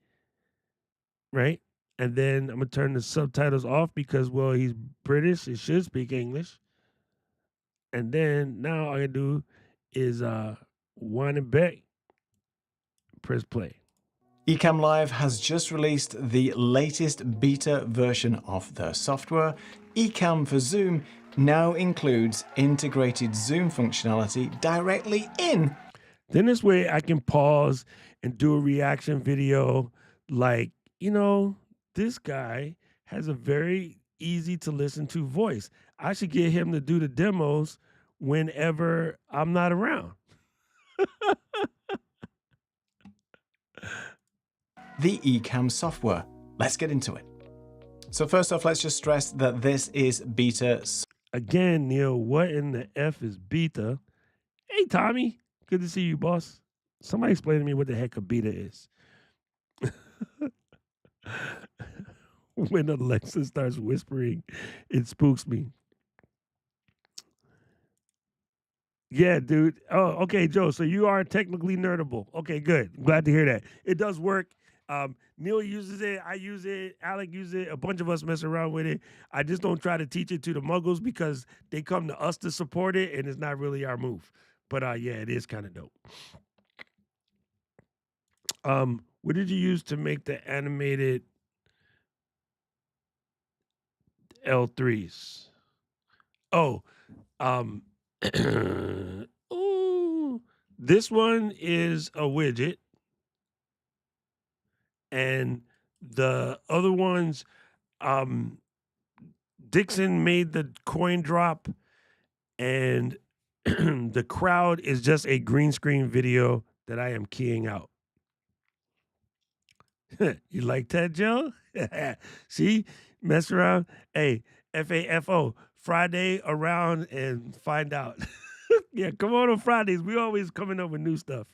[SPEAKER 7] right? And then I'm going to turn the subtitles off because, well, he's British. He should speak English. And then now all I do is wind it back, press play.
[SPEAKER 10] Ecamm Live has just released the latest beta version of the software. Ecamm for Zoom now includes integrated Zoom functionality directly in.
[SPEAKER 7] Then this way I can pause and do a reaction video like, you know, this guy has a very easy to listen to voice. I should get him to do the demos whenever I'm not around.
[SPEAKER 10] The Ecamm software. Let's get into it. So first off, let's just stress that this is beta.
[SPEAKER 7] Again, Neil, what in the F is beta? Hey, Tommy. Good to see you, boss. Somebody explain to me what the heck a beta is. When Alexa starts whispering, it spooks me. Yeah, dude. Oh, okay, Joe. So you are technically nerdable. Okay, good. Glad to hear that. It does work. Neil uses it. I use it. Alec uses it. A bunch of us mess around with it. I just don't try to teach it to the muggles because they come to us to support it, and it's not really our move. But yeah, it is kind of dope. What did you use to make the animated L3s? Oh, ooh, this one is a widget, and the other ones, Dixon made the coin drop, and the crowd is just a green screen video that I am keying out. You like that, Joe? See, mess around. Hey, FAFO, Friday around and find out. Yeah, come on Fridays. We always coming up with new stuff.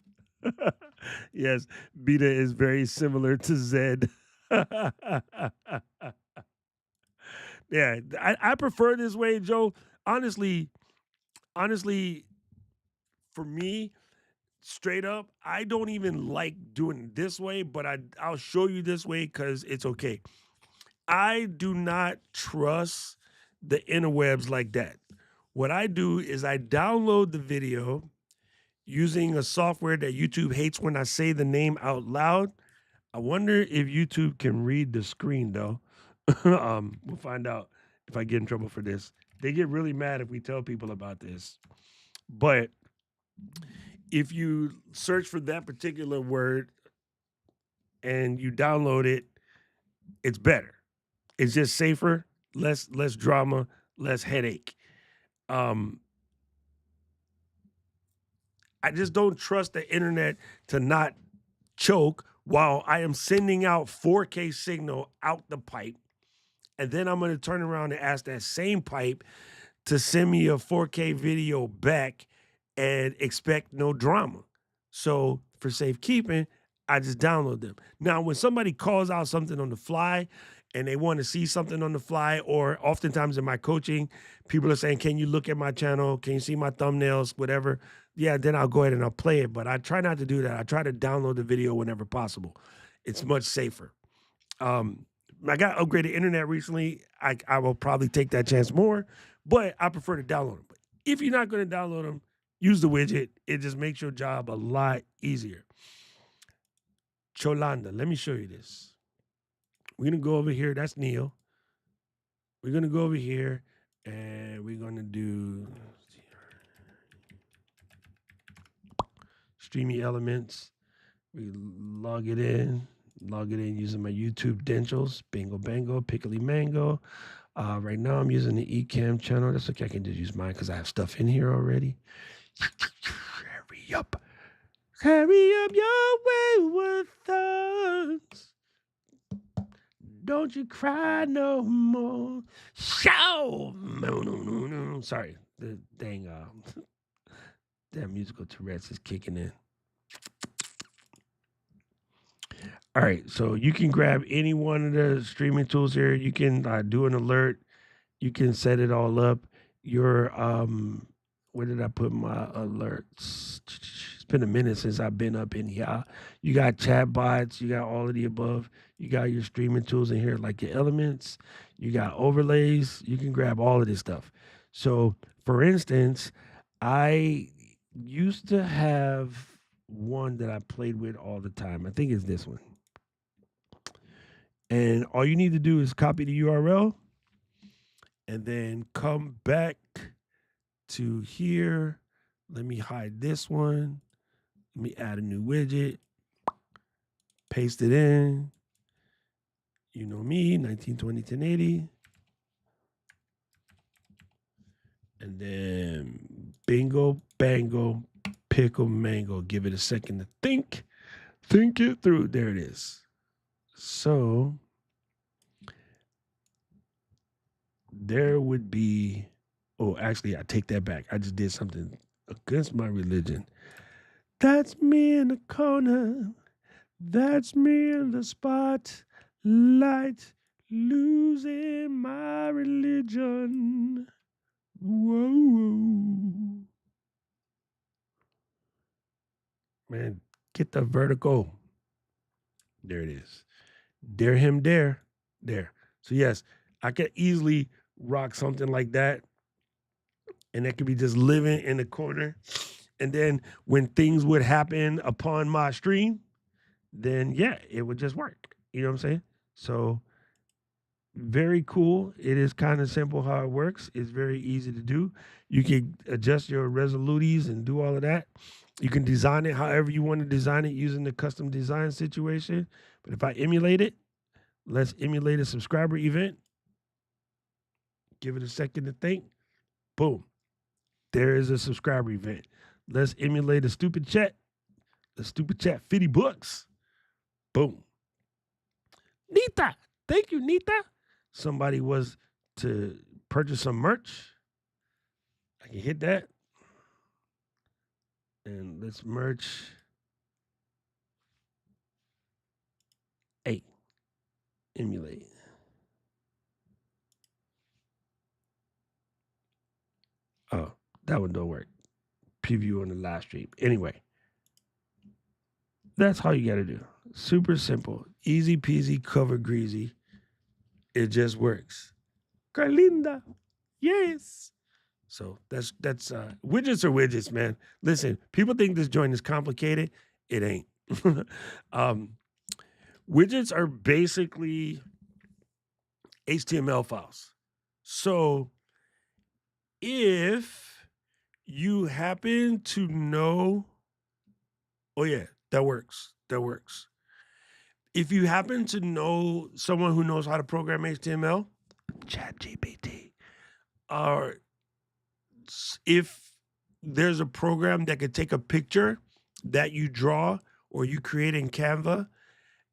[SPEAKER 7] Yes, Beta is very similar to Zed. Yeah, I prefer this way, Joe. Honestly, for me, straight up, I don't even like doing it this way, but I'll show you this way because it's okay. I do not trust the interwebs like that. What I do is I download the video using a software that YouTube hates when I say the name out loud. I wonder if YouTube can read the screen though. We'll find out if I get in trouble for this. They get really mad if we tell people about this. But if you search for that particular word and you download it, it's better. It's just safer, less drama, less headache. I just don't trust the internet to not choke while I am sending out 4K signal out the pipe. And then I'm going to turn around and ask that same pipe to send me a 4K video back and expect no drama. So for safekeeping, I just download them. Now, when somebody calls out something on the fly and they want to see something on the fly, or oftentimes in my coaching, people are saying, can you look at my channel? Can you see my thumbnails? Whatever. Yeah, then I'll go ahead and I'll play it. But I try not to do that. I try to download the video whenever possible. It's much safer. I got upgraded internet recently. I will probably take that chance more, but I prefer to download them. But if you're not going to download them, use the widget. It just makes your job a lot easier. Cholanda, let me show you this. We're going to go over here. That's Neil. We're going to go over here, and we're going to do Streamy Elements. We log it in using my YouTube credentials. Bingo, bango, pickly mango. Right now, I'm using the Ecamm channel. That's okay. I can just use mine because I have stuff in here already. Hurry up. Hurry up your wayward thoughts. Don't you cry no more. Shout. No. Sorry. The dang damn musical Tourette's is kicking in. All right, so you can grab any one of the streaming tools here. You can do an alert. You can set it all up. Your where did I put my alerts? It's been a minute since I've been up in here. You got chat bots. You got all of the above. You got your streaming tools in here, like your elements. You got overlays. You can grab all of this stuff. So, for instance, I used to have one that I played with all the time. I think it's this one. And all you need to do is copy the URL and then come back to here. Let me hide this one. Let me add a new widget. Paste it in. You know me, 1920 1080. And then bingo, bango, pickle, mango. Give it a second to think. Think it through. There it is. So there would be, oh, actually, I take that back. I just did something against my religion. That's me in the corner. That's me in the spotlight. Losing my religion. Whoa. Man, get the vertical. There it is. Dare him dare. There. So yes, I could easily rock something like that. And that could be just living in the corner. And then when things would happen upon my stream, then yeah, it would just work. You know what I'm saying? So very cool. It is kind of simple how it works. It's very easy to do. You can adjust your resolutives and do all of that. You can design it however you want to design it using the custom design situation. But if I emulate it, let's emulate a subscriber event. Give it a second to think. Boom. There is a subscriber event. Let's emulate a stupid chat. The stupid chat 50 bucks. Boom. Nita. Thank you, Nita. Somebody was to purchase some merch. I can hit that. And let's merch. Hey. Emulate. Oh, that one don't work. Preview on the live stream. Anyway, that's how you got to do. Super simple. Easy peasy, cover greasy. It just works. Carlinda. Yes. So that's widgets are widgets, man. Listen, people think this joint is complicated. It ain't. Widgets are basically HTML files. So if you happen to know, oh yeah, that works. That works. If you happen to know someone who knows how to program HTML, ChatGPT, or if there's a program that could take a picture that you draw or you create in Canva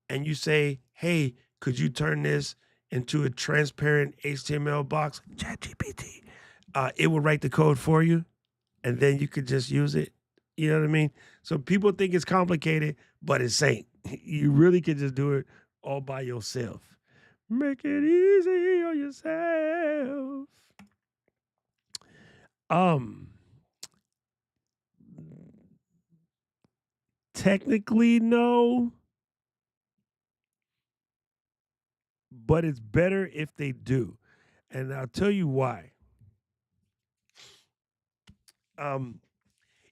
[SPEAKER 7] and you say, hey, could you turn this into a transparent HTML box? ChatGPT. It will write the code for you, and then you could just use it. You know what I mean? So people think it's complicated, but it's ain't. You really can just do it all by yourself. Make it easy on yourself. Technically, no. But it's better if they do. And I'll tell you why.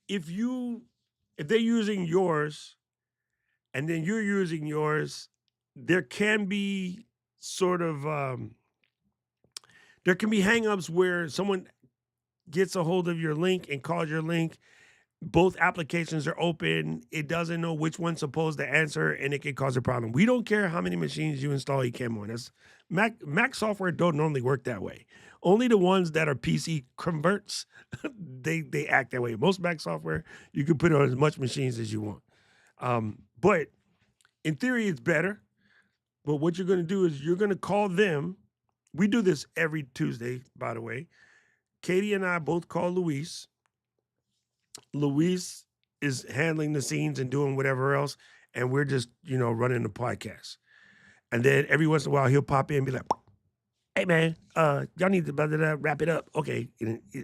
[SPEAKER 7] If they're using yours and then you're using yours, there can be sort of there can be hangups where someone gets a hold of your link and calls your link. Both applications are open. It doesn't know which one's supposed to answer, and it can cause a problem. We don't care how many machines you install Ecamm on. That's Mac software don't normally work that way. Only the ones that are PC converts, they act that way. Most Mac software, you can put it on as much machines as you want. But in theory, it's better. But what you're going to do is you're going to call them. We do this every Tuesday, by the way. Katie and I both call Luis. Luis is handling the scenes and doing whatever else, and we're just, running the podcast. And then every once in a while, he'll pop in and be like, hey, man, y'all need to wrap it up. Okay.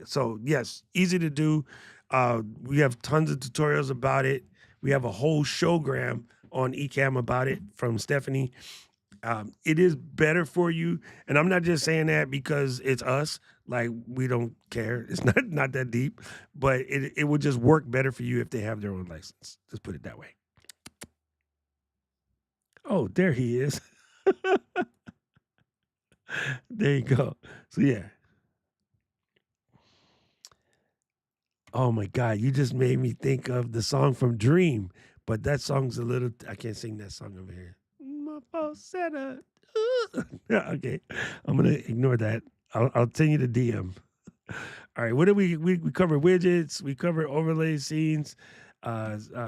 [SPEAKER 7] So, yes, easy to do. We have tons of tutorials about it. We have a whole showgram on Ecamm about it from Stephanie. It is better for you. And I'm not just saying that because it's us. Like, we don't care. It's not that deep. But it would just work better for you if they have their own license. Let's put it that way. Oh, there he is. There you go. So, yeah. Oh, my God. You just made me think of the song from Dream. But that song's a little... I can't sing that song over here. My falsetto. Okay. I'm going to ignore that. I'll send you the DM. All right. What did we covered widgets. We covered overlay scenes,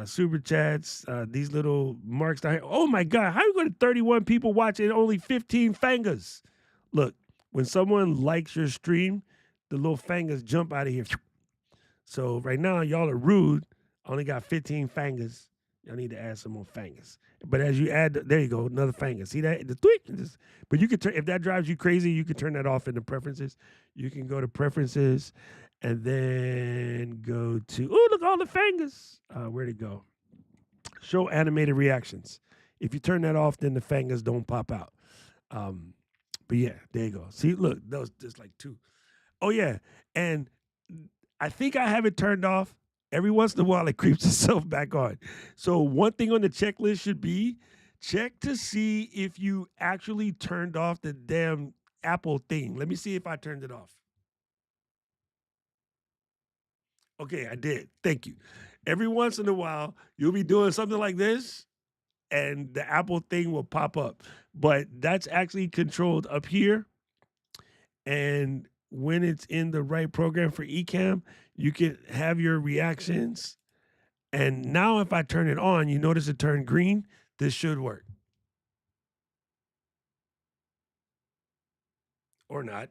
[SPEAKER 7] super chats, these little marks down here. Oh, my God. How are you going to 31 people watching only 15 fingers? Look, when someone likes your stream, the little fingers jump out of here. So right now, y'all are rude. I only got 15 fingers. Y'all need to add some more fingers. But as you add, there you go, another finger. See that? The tweak. But you can turn, if that drives you crazy, you can turn that off in the preferences. You can go to preferences and then go to, oh, look, all the fingers. Where'd it go? Show animated reactions. If you turn that off, then the fingers don't pop out. But yeah, there you go. See, look, that was just like 2. Oh, yeah. And I think I have it turned off. Every once in a while, it creeps itself back on. So one thing on the checklist should be check to see if you actually turned off the damn Apple thing. Let me see if I turned it off. Okay, I did. Thank you. Every once in a while, you'll be doing something like this, and the Apple thing will pop up. But that's actually controlled up here. And when it's in the right program for Ecamm, you can have your reactions. And now if I turn it on, you notice it turned green. This should work. Or not.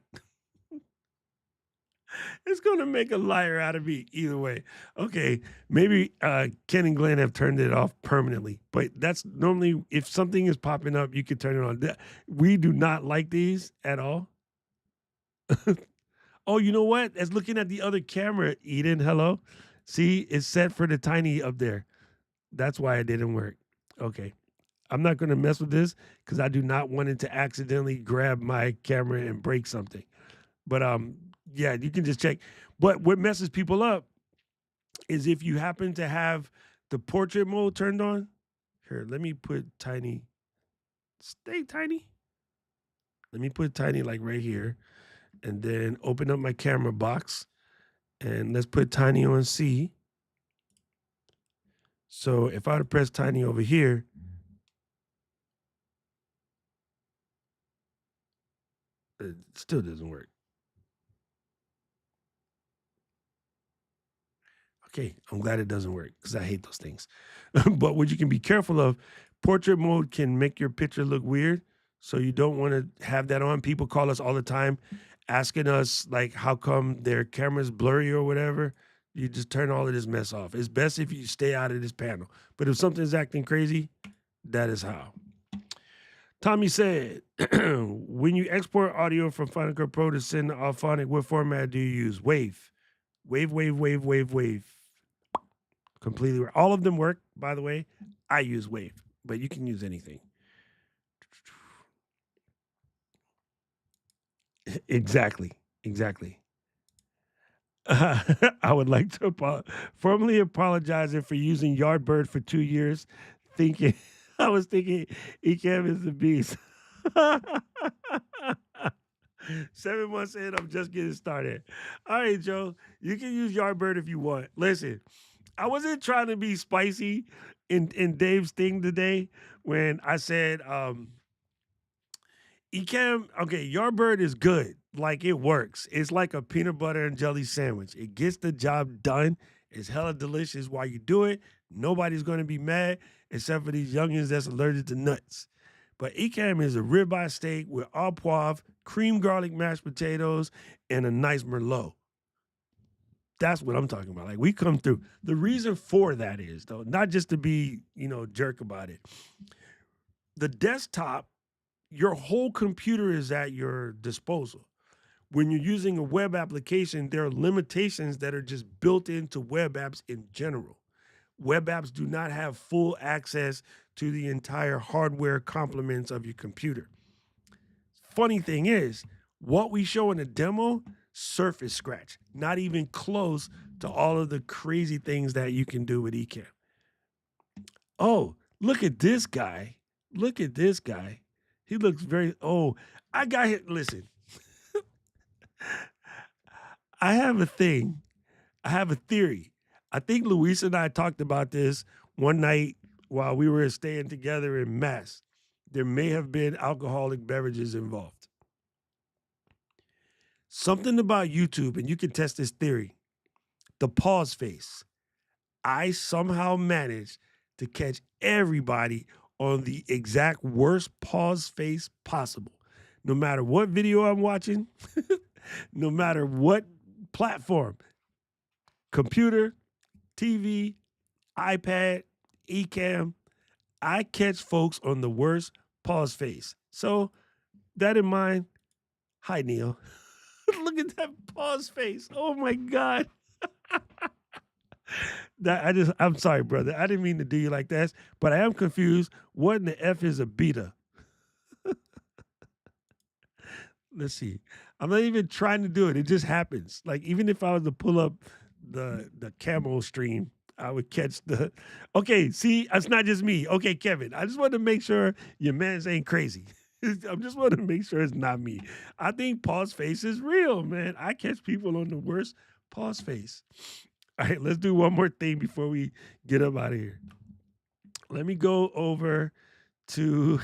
[SPEAKER 7] It's going to make a liar out of me either way. Okay, maybe Ken and Glenn have turned it off permanently. But that's normally, if something is popping up, you can turn it on. We do not like these at all. Oh, you know what? As looking at the other camera, Eden, hello. See, it's set for the tiny up there. That's why it didn't work. Okay. I'm not going to mess with this because I do not want it to accidentally grab my camera and break something. But yeah, you can just check. But what messes people up is if you happen to have the portrait mode turned on. Here, let me put tiny. Stay tiny. Let me put tiny like right here. And then open up my camera box. And let's put tiny on C. So if I were to press tiny over here, it still doesn't work. Okay, I'm glad it doesn't work because I hate those things. But what you can be careful of, portrait mode can make your picture look weird. So you don't want to have that on. People call us all the time asking us, like, how come their camera's blurry or whatever. You just turn all of this mess off. It's best if you stay out of this panel. But if something's acting crazy, that is how. Tommy said, when you export audio from Final Cut Pro to send to Auphonic, what format do you use? Wave. Wave. Completely right. All of them work, by the way. I use Wave, but you can use anything. Exactly. I would like to formally apologize for using Yardbird for 2 years, I was thinking Ecamm is the beast. 7 months in, I'm just getting started. All right, Joe, you can use Yardbird if you want. Listen, I wasn't trying to be spicy in Dave's thing today when I said Ecamm, okay, Yardbird is good. Like, it works. It's like a peanut butter and jelly sandwich. It gets the job done. It's hella delicious while you do it. Nobody's going to be mad except for these youngins that's allergic to nuts. But Ecamm is a ribeye steak with au poivre, cream garlic mashed potatoes, and a nice Merlot. That's what I'm talking about. Like, we come through. The reason for that is, though, not just to be, jerk about it. The desktop, your whole computer is at your disposal. When you're using a web application, there are limitations that are just built into web apps in general. Web apps do not have full access to the entire hardware complements of your computer. Funny thing is, what we show in the demo, surface scratch, not even close to all of the crazy things that you can do with Ecamm. Oh, look at this guy. He looks very, I got hit. Listen, I have a theory. I think Luis and I talked about this one night while we were staying together in Mass. There may have been alcoholic beverages involved. Something about YouTube, and you can test this theory, the pause face. I somehow managed to catch everybody on the exact worst pause face possible. No matter what video I'm watching, no matter what platform, computer, TV, iPad, Ecamm, I catch folks on the worst pause face. So that in mind, hi Neil. Look at that pause face. Oh my God. I'm sorry, brother. I didn't mean to do you like that, but I am confused. What in the F is a beta? Let's see. I'm not even trying to do it. It just happens. Like, even if I was to pull up the camo stream, I would catch the. Okay, see, it's not just me. Okay, Kevin, I just want to make sure your man's ain't crazy. I just want to make sure it's not me. I think pause face is real, man. I catch people on the worst pause face. All right, let's do one more thing before we get up out of here. Let me go over to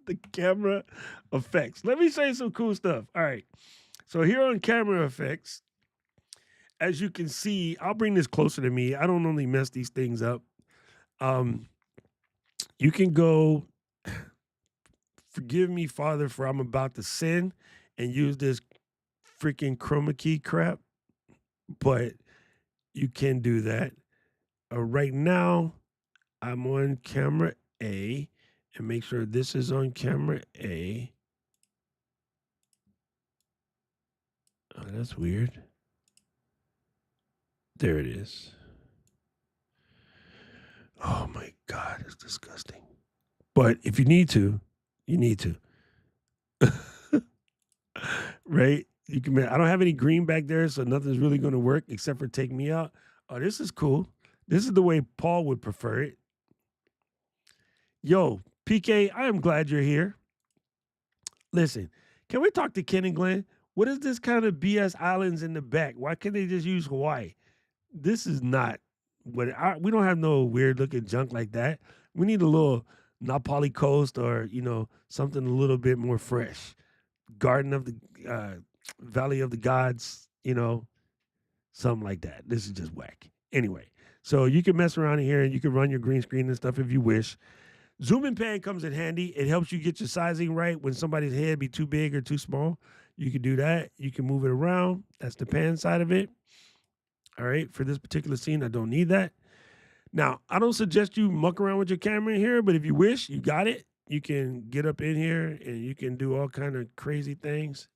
[SPEAKER 7] the camera effects. Let me show you some cool stuff. All right. So here on camera effects, as you can see, I'll bring this closer to me. I don't normally mess these things up. You can go, forgive me, Father, for I'm about to sin, and use this freaking chroma key crap. But you can do that. Right now, I'm on camera A, and make sure this is on camera A. Oh, that's weird. There it is. Oh my God, it's disgusting. But if you need to, you need to. Right? You can. I don't have any green back there, so nothing's really going to work except for take me out. Oh, this is cool. This is the way Paul would prefer it. Yo, PK, I am glad you're here. Listen, can we talk to Ken and Glenn? What is this kind of BS islands in the back? Why can't they just use Hawaii? This is not what we don't have no weird looking junk like that. We need a little Napali Coast or, something a little bit more fresh. Garden of the Valley of the Gods, something like that. This is just whack. Anyway, so you can mess around in here and you can run your green screen and stuff if you wish. Zoom and pan comes in handy. It helps you get your sizing right when somebody's head be too big or too small. You can do that. You can move it around. That's the pan side of it. All right, for this particular scene, I don't need that. Now, I don't suggest you muck around with your camera in here, but if you wish, you got it. You can get up in here and you can do all kind of crazy things.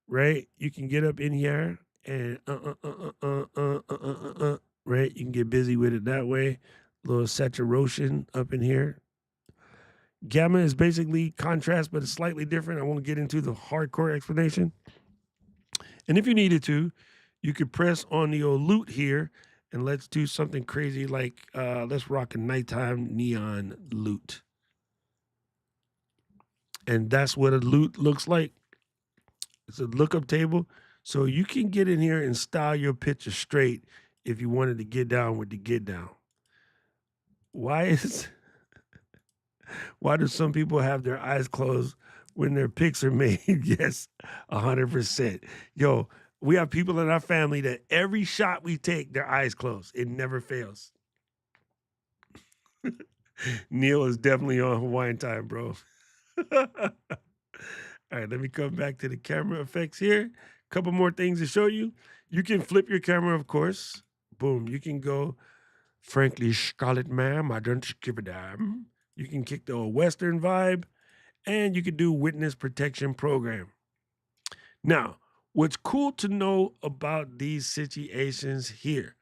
[SPEAKER 7] Right? You can get up in here and right? You can get busy with it that way. A little saturation up in here. Gamma is basically contrast, but it's slightly different. I won't get into the hardcore explanation. And if you needed to, you could press on the old loot here and let's do something crazy like let's rock a nighttime neon loot. And that's what a loot looks like. It's a lookup table. So you can get in here and style your picture straight if you wanted to get down with the get down. Why do some people have their eyes closed when their pics are made? Yes, 100%. Yo, we have people in our family that every shot we take, their eyes closed. It never fails. Neil is definitely on Hawaiian time, bro. All right, let me come back to the camera effects here. A couple more things to show you. You can flip your camera, of course. Boom. You can go, frankly, Scarlet Ma'am, I don't give a damn. You can kick the old Western vibe, and you can do witness protection program. Now, what's cool to know about these situations here,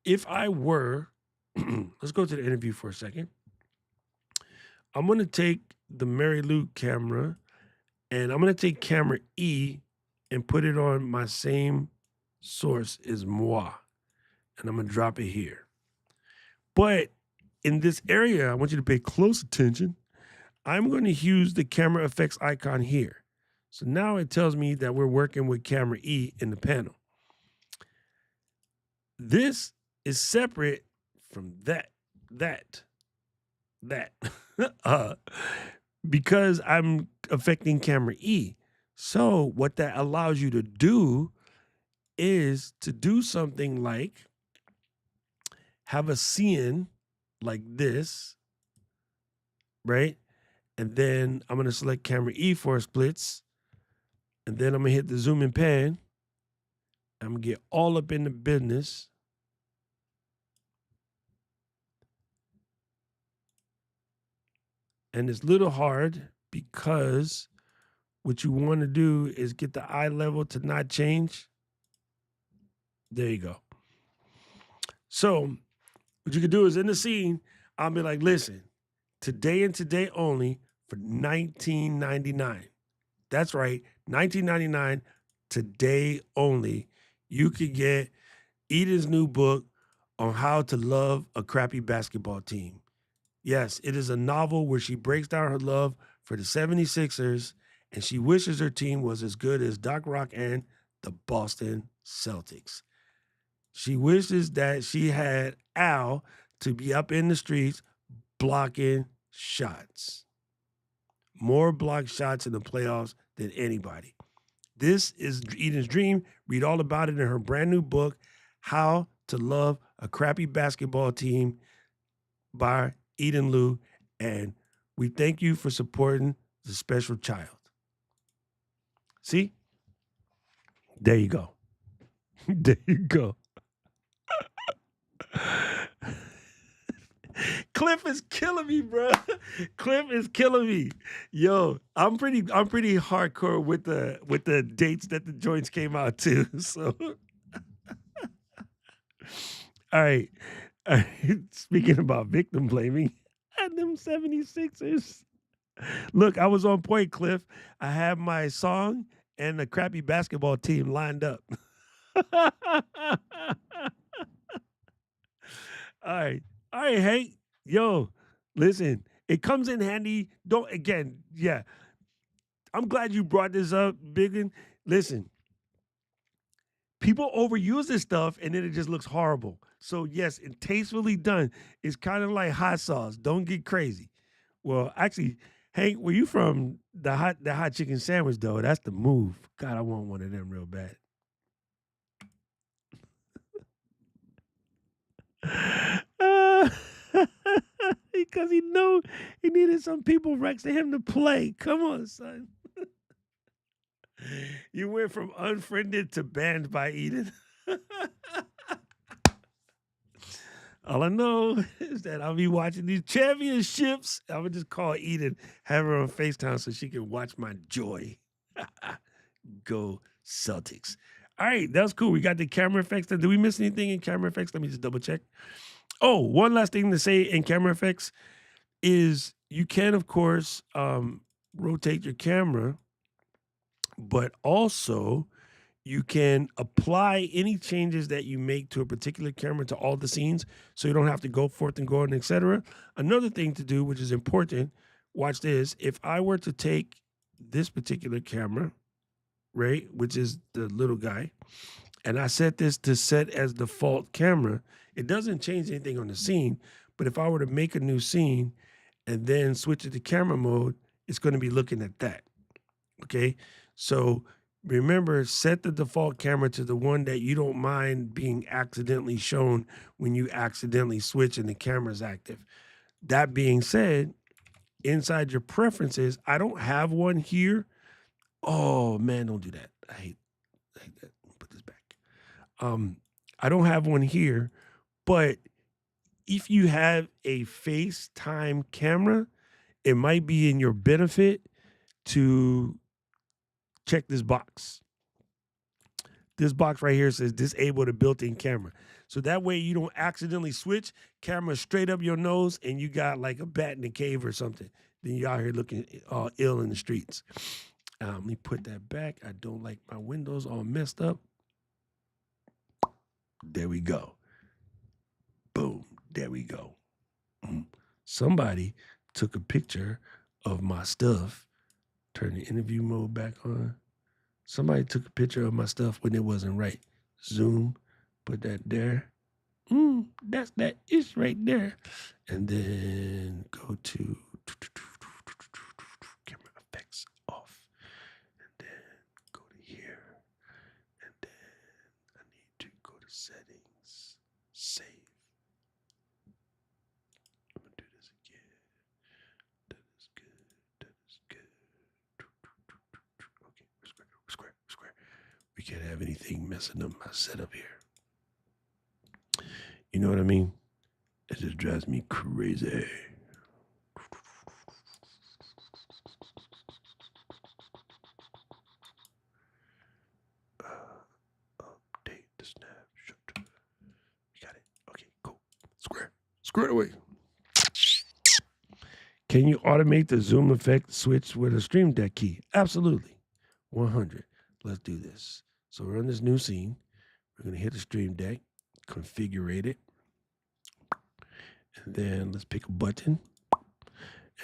[SPEAKER 7] if I were, let's go to the interview for a second. I'm going to take the Mary Lou camera, and I'm going to take camera E and put it on my same source as moi. And I'm going to drop it here. But in this area, I want you to pay close attention. I'm going to use the camera effects icon here. So now it tells me that we're working with camera E in the panel. This is separate from that. Because I'm affecting camera E. So what that allows you to do is to do something like have a scene like this, right? And then I'm going to select camera E for splits. And then I'm going to hit the zoom and pan. I'm going to get all up in the business. And it's a little hard because what you want to do is get the eye level to not change. There you go. So what you can do is in the scene, I'll be like, listen, today and today only for $19.99. That's right, $19.99, today only. You could get Eden's new book on how to love a crappy basketball team. Yes, it is a novel where she breaks down her love for the 76ers, and she wishes her team was as good as Doc Rock and the Boston Celtics. She wishes that she had Al to be up in the streets blocking shots. More blocked shots in the playoffs than anybody. This is Eden's dream. Read all about it in her brand new book, How to Love a Crappy Basketball Team by Eden Liu. And we thank you for supporting the special child. See? There you go. There you go. Cliff is killing me, bro. Cliff is killing me. Yo, I'm pretty hardcore with the dates that the joints came out too. So all right. Speaking about victim blaming and them 76ers. Look, I was on point, Cliff. I had my song and the crappy basketball team lined up. All right, Hank. Yo, listen, it comes in handy. I'm glad you brought this up, Biggin. Listen, people overuse this stuff and then it just looks horrible. So yes, and tastefully done. It's kind of like hot sauce. Don't get crazy. Well, actually, Hank, where you from? The hot chicken sandwich though. That's the move. God, I want one of them real bad. Because he knew he needed some people next to him to play. Come on, son. You went from unfriended to banned by Eden. All I know is that I'll be watching these championships. I would just call Eden, have her on FaceTime so she can watch my joy. Go Celtics. All right, that was cool. We got the camera effects. Did we miss anything in camera effects? Let me just double check. Oh, one last thing to say in camera effects is you can, of course, rotate your camera, but also you can apply any changes that you make to a particular camera to all the scenes, so you don't have to go forth and go and etc. Another thing to do, which is important, watch this. If I were to take this particular camera, right, which is the little guy, and I set this to set as default camera, it doesn't change anything on the scene. But if I were to make a new scene and then switch it to camera mode, it's going to be looking at that. Okay, so remember, set the default camera to the one that you don't mind being accidentally shown when you accidentally switch and the camera's active. That being said, inside your preferences, I don't have one here. Oh man, don't do that. I hate that. Put this back. I don't have one here, but if you have a FaceTime camera, it might be in your benefit to check this box. This box right here says disable the built-in camera. So that way you don't accidentally switch camera straight up your nose and you got like a bat in the cave or something. Then you're out here looking all ill in the streets. Let me put that back. I don't like my windows all messed up. There we go. Boom. There we go. Somebody took a picture of my stuff. Turn the interview mode back on. Somebody took a picture of my stuff when it wasn't right. Zoom. Put that there. That's that ish right there. And then go to camera effects off. And then go to here. And then I need to go to settings. Save. I'm going to do this again. That is good. That is good. Okay, we're square. We can't have anything messing up my setup here. You know what I mean? It just drives me crazy. Square it away. Can you automate the zoom effect switch with a Stream Deck key? Absolutely. 100. Let's do this. So we're on this new scene. We're going to hit the Stream Deck, configure it, and then let's pick a button.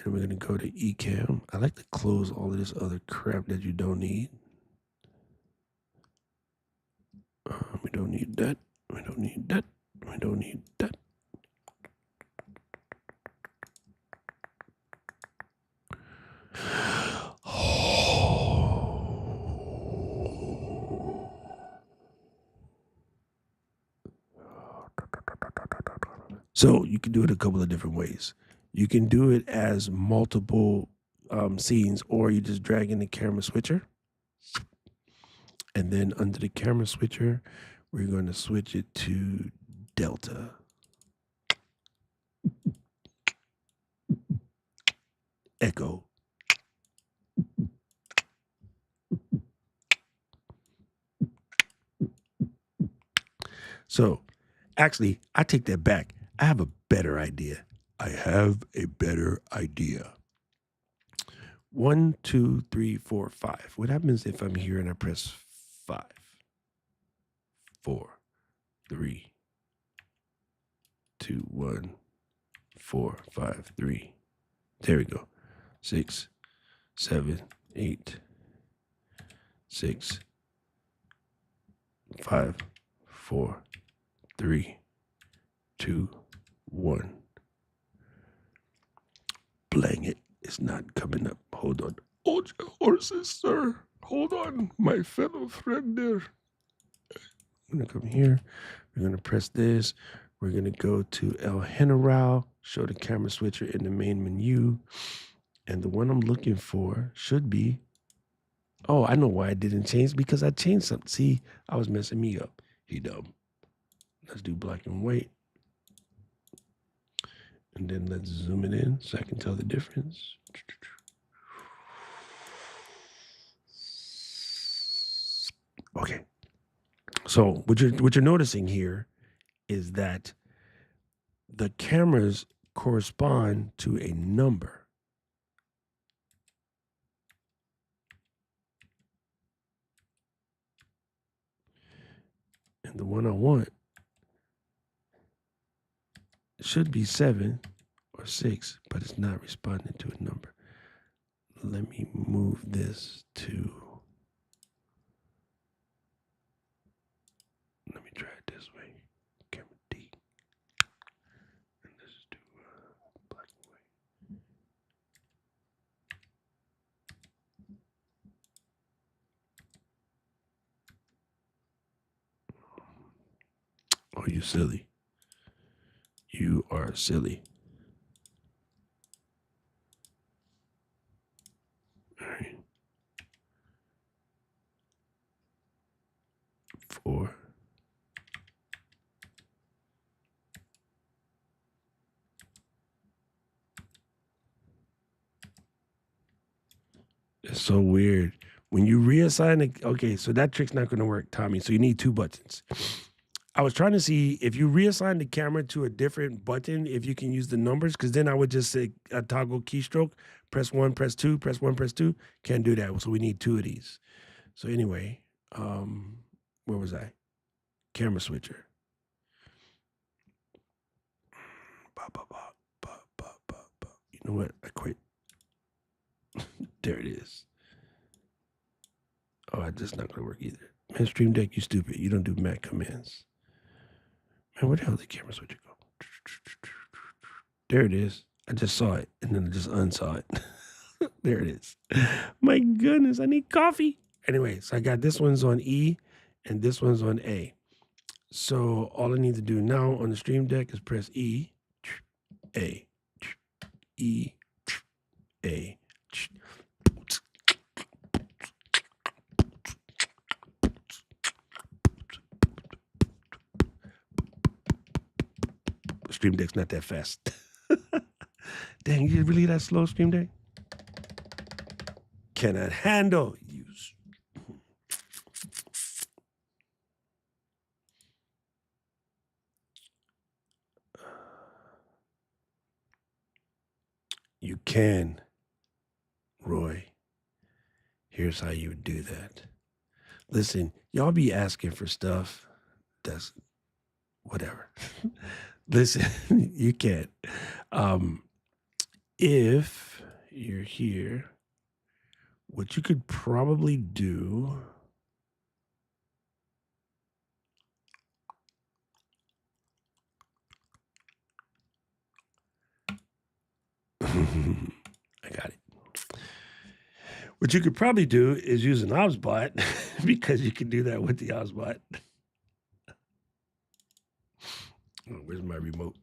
[SPEAKER 7] And we're going to go to Ecamm. I like to close all of this other crap that you don't need. We don't need that. We don't need that. We don't need that. So you can do it a couple of different ways. You can do it as multiple scenes, or you just drag in the camera switcher. And then under the camera switcher, we're going to switch it to Delta. Echo. So actually, I take that back. I have a better idea. 1, 2, 3, 4, 5. What happens if I'm here and I press 5, 4, 3, 2, 1, 4, 5, 3. There we go. 6, 7, 8, 6, 5, 4, 3, 2, 1. Blang it. It's not coming up. Hold on. Hold your horses, sir. Hold on, my fellow friend there. I'm going to come here. We're going to press this. We're going to go to El General, show the camera switcher in the main menu. And the one I'm looking for should be, oh, I know why I didn't change, because I changed something. See, I was messing me up. He dumb. Let's do black and white. And then let's zoom it in so I can tell the difference. Okay. So what you're noticing here is that the cameras correspond to a number. And the one I want should be 7 or 6, but it's not responding to a number. Let me move this to, let me try it this way. Camera D. And this is to black and white. Oh, you silly. You are silly. All right. 4. It's so weird. When you reassign it, okay, so that trick's not going to work, Tommy. So you need 2 buttons. I was trying to see if you reassign the camera to a different button, if you can use the numbers, because then I would just say a toggle keystroke, press 1, press 2, press 1, press 2. Can't do that. So we need 2 of these. So anyway, where was I? Camera switcher. You know what? I quit. There it is. Oh, that's not going to work either. Man, Stream Deck, you stupid. You don't do Mac commands. Man, where the hell did the camera switcher go? There it is. I just saw it, and then I just unsaw it. There it is. My goodness, I need coffee. Anyway, so I got this one's on E, and this one's on A. So all I need to do now on the Stream Deck is press E, A, E, A. Stream Deck's not that fast. Dang, you really that slow, Stream Deck? Cannot handle use. You can, Roy. Here's how you would do that. Listen, y'all be asking for stuff that's whatever. Listen, you can't. If you're here, what you could probably do I got it. What you could probably do is use an OBSBot because you can do that with the OBSBot. Oh, where's my remote?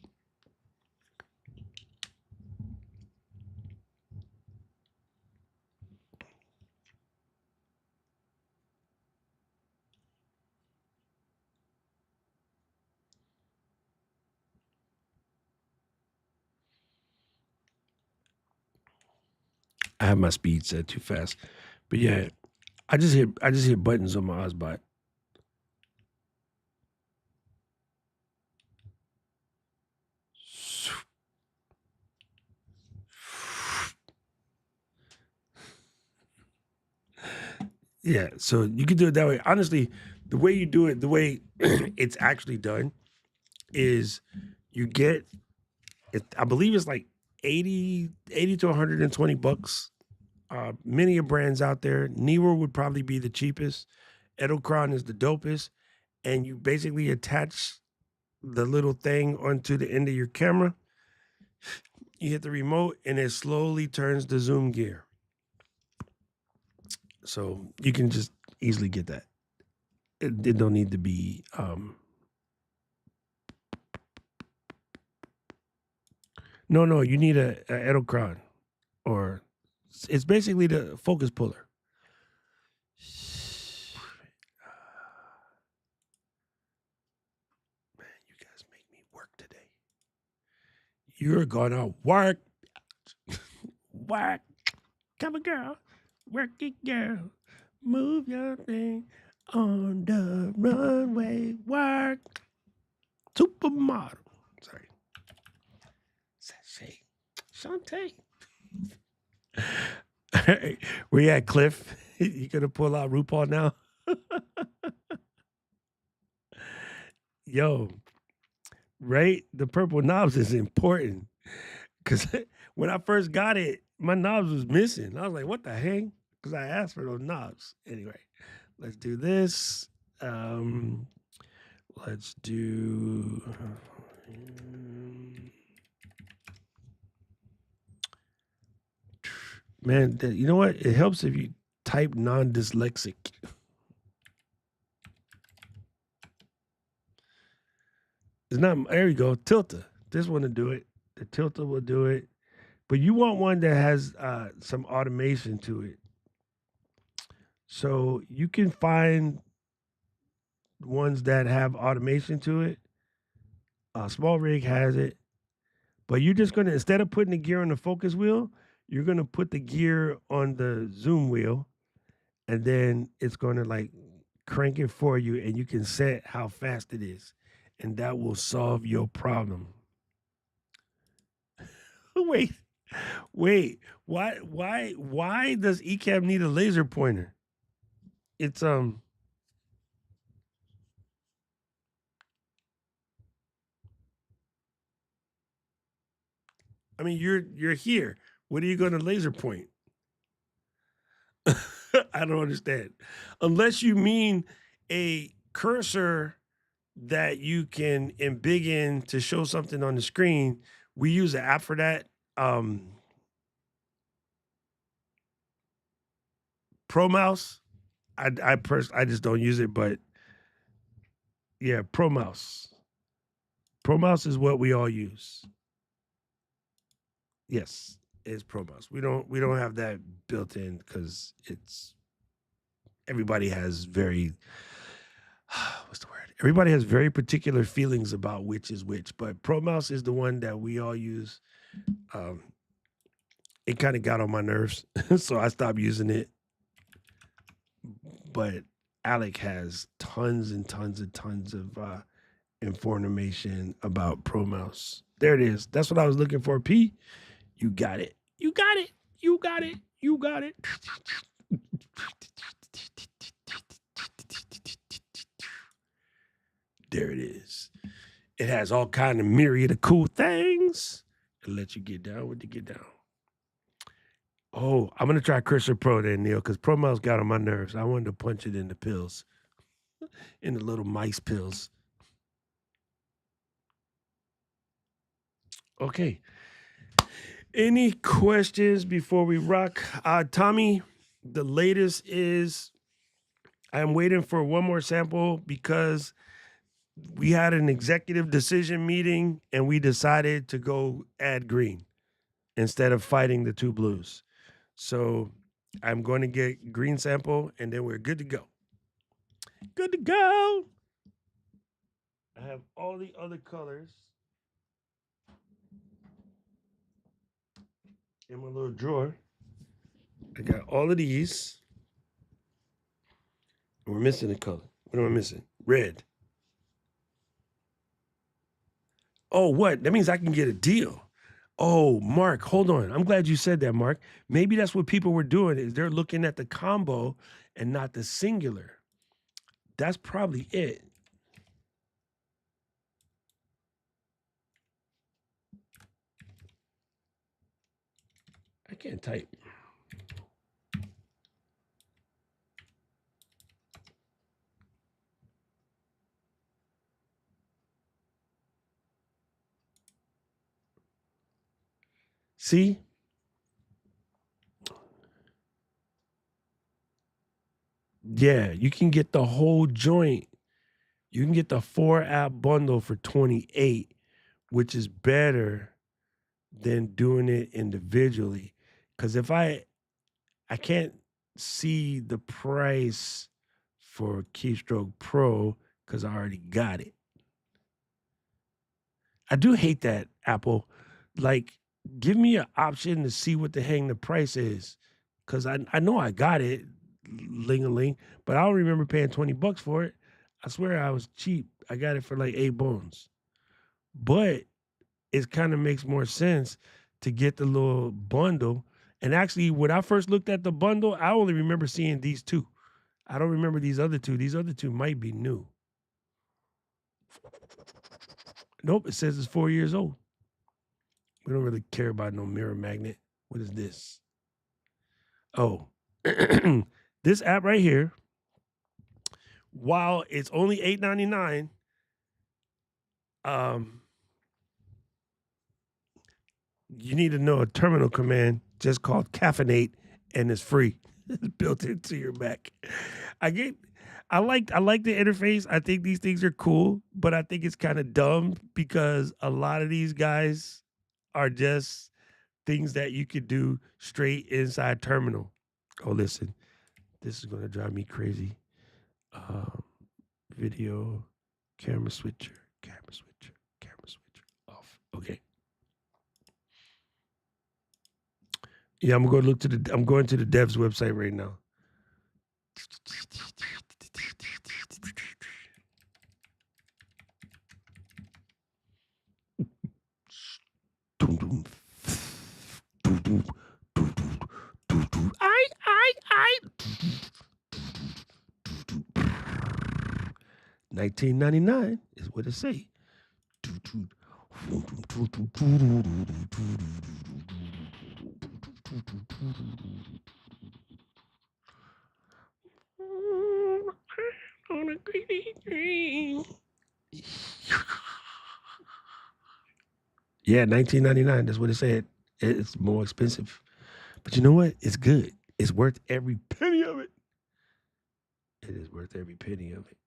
[SPEAKER 7] I have my speed set too fast, but yeah, I just hit buttons on my OBSBot. Yeah, so you can do it that way. Honestly, the way you do it, the way it's actually done, is you get it. I believe it's like 80 to 120 bucks. Many brands out there. Newer would probably be the cheapest. Edelkron is the dopest. And you basically attach the little thing onto the end of your camera. You hit the remote and it slowly turns the zoom gear. So you can just easily get that. It don't need to be No, you need a Edelkron, or it's basically the focus puller. Man, you guys make me work today. You're gonna work. Work. Come on, girl. Work it, girl. Move your thing on the runway. Work. Supermodel. Sorry. Sashay. Shantae. Where you at, Cliff? You gonna pull out RuPaul now? Yo, right? The purple knobs is important. Because when I first got it, my knobs was missing. I was like, what the heck? Because I asked for those knobs. Anyway, let's do this. Let's do... Man, you know what? It helps if you type non-dyslexic. It's not, there you go, tilter. This one to do it. The tilter will do it. But you want one that has some automation to it. So you can find ones that have automation to it. Small Rig has it. But you're just going to, instead of putting the gear on the focus wheel, you're going to put the gear on the zoom wheel, and then it's going to like crank it for you, and you can set how fast it is, and that will solve your problem. Wait, why does Ecamm need a laser pointer? It's I mean, you're here. What are you going to laser point? I don't understand. Unless you mean a cursor that you can embig in to show something on the screen. We use an app for that. Pro Mouse. I just don't use it, but yeah, Pro Mouse. Pro Mouse is what we all use. Yes, it's Pro Mouse. We don't have that built in because everybody has very what's the word? Everybody has very particular feelings about which is which, but Pro Mouse is the one that we all use. It kind of got on my nerves, so I stopped using it. But Alec has tons and tons and tons of information about Pro Mouse. There it is. That's what I was looking for. P, you got it. You got it. You got it. You got it. There it is. It has all kind of myriad of cool things. It'll let you get down with the get down. Oh, I'm going to try Cursor Pro then, Neil, because ProMouse got on my nerves. I wanted to punch it in the pills, in the little mice pills. Okay. Any questions before we rock? Tommy, the latest is I'm waiting for one more sample because we had an executive decision meeting and we decided to go add green instead of fighting the two blues. So I'm going to get green sample and then we're good to go. Good to go. I have all the other colors in my little drawer. I got all of these. We're missing a color. What am I missing? Red. Oh, what? That means I can get a deal. Oh, Mark, hold on. I'm glad you said that, Mark. Maybe that's what people were doing is they're looking at the combo and not the singular. That's probably it. I can't type. See? Yeah, you can get the whole joint. You can get the 4-app bundle for $28, which is better than doing it individually. Because if I can't see the price for Keystroke Pro because I already got it. I do hate that, Apple. Like, give me an option to see what the hang the price is. Because I know I got it, ling-a-ling, but I don't remember paying $20 for it. I swear I was cheap. I got it for like 8 bones. But it kind of makes more sense to get the little bundle. And actually, when I first looked at the bundle, I only remember seeing these two. I don't remember these other two. These other two might be new. Nope, it says it's 4 years old. We don't really care about no mirror magnet. What is this? Oh, this app right here, while it's only $8.99, you need to know a terminal command just called caffeinate, and it's free. It's built into your Mac. I like the interface. I think these things are cool, but I think it's kind of dumb because a lot of these guys are just things that you could do straight inside terminal. Oh, listen, this is gonna drive me crazy. Video, camera switcher off. Okay. Yeah, I'm going to the devs website right now. I 1999 is what it say. On a greedy dream. Yeah, 1999. That's what it said. It's more expensive, but you know what? It's good. It's worth every penny of it. It is worth every penny of it.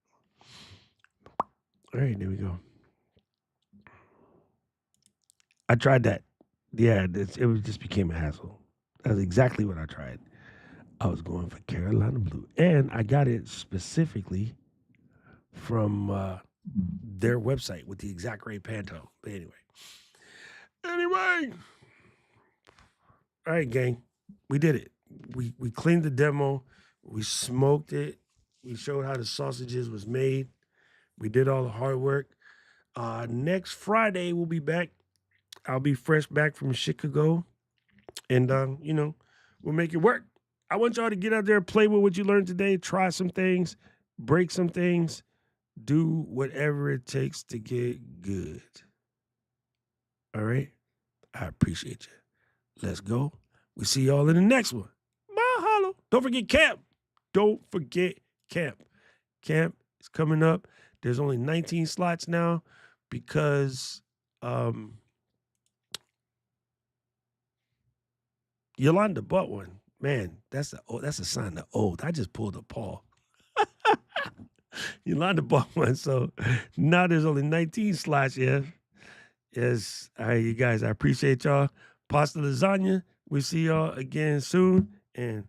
[SPEAKER 7] All right, there we go. I tried that. Yeah, it just became a hassle. That's exactly what I tried. I was going for Carolina Blue, and I got it specifically from their website with the exact right Pantone. But anyway, all right, gang, we did it. We cleaned the demo, we smoked it, we showed how the sausages was made. We did all the hard work. Next Friday we'll be back. I'll be fresh back from Chicago. And, we'll make it work. I want y'all to get out there, play with what you learned today, try some things, break some things, do whatever it takes to get good. All right? I appreciate you. Let's go. We'll see y'all in the next one. Mahalo. Don't forget camp. Don't forget camp. Camp is coming up. There's only 19 slots now because Yolanda bought one. Man, that's a sign of old. I just pulled a Paul. Yolanda bought one, so now there's only 19 slots. Yeah. Yes. All right, you guys. I appreciate y'all. Pasta lasagna. We'll see y'all again soon. And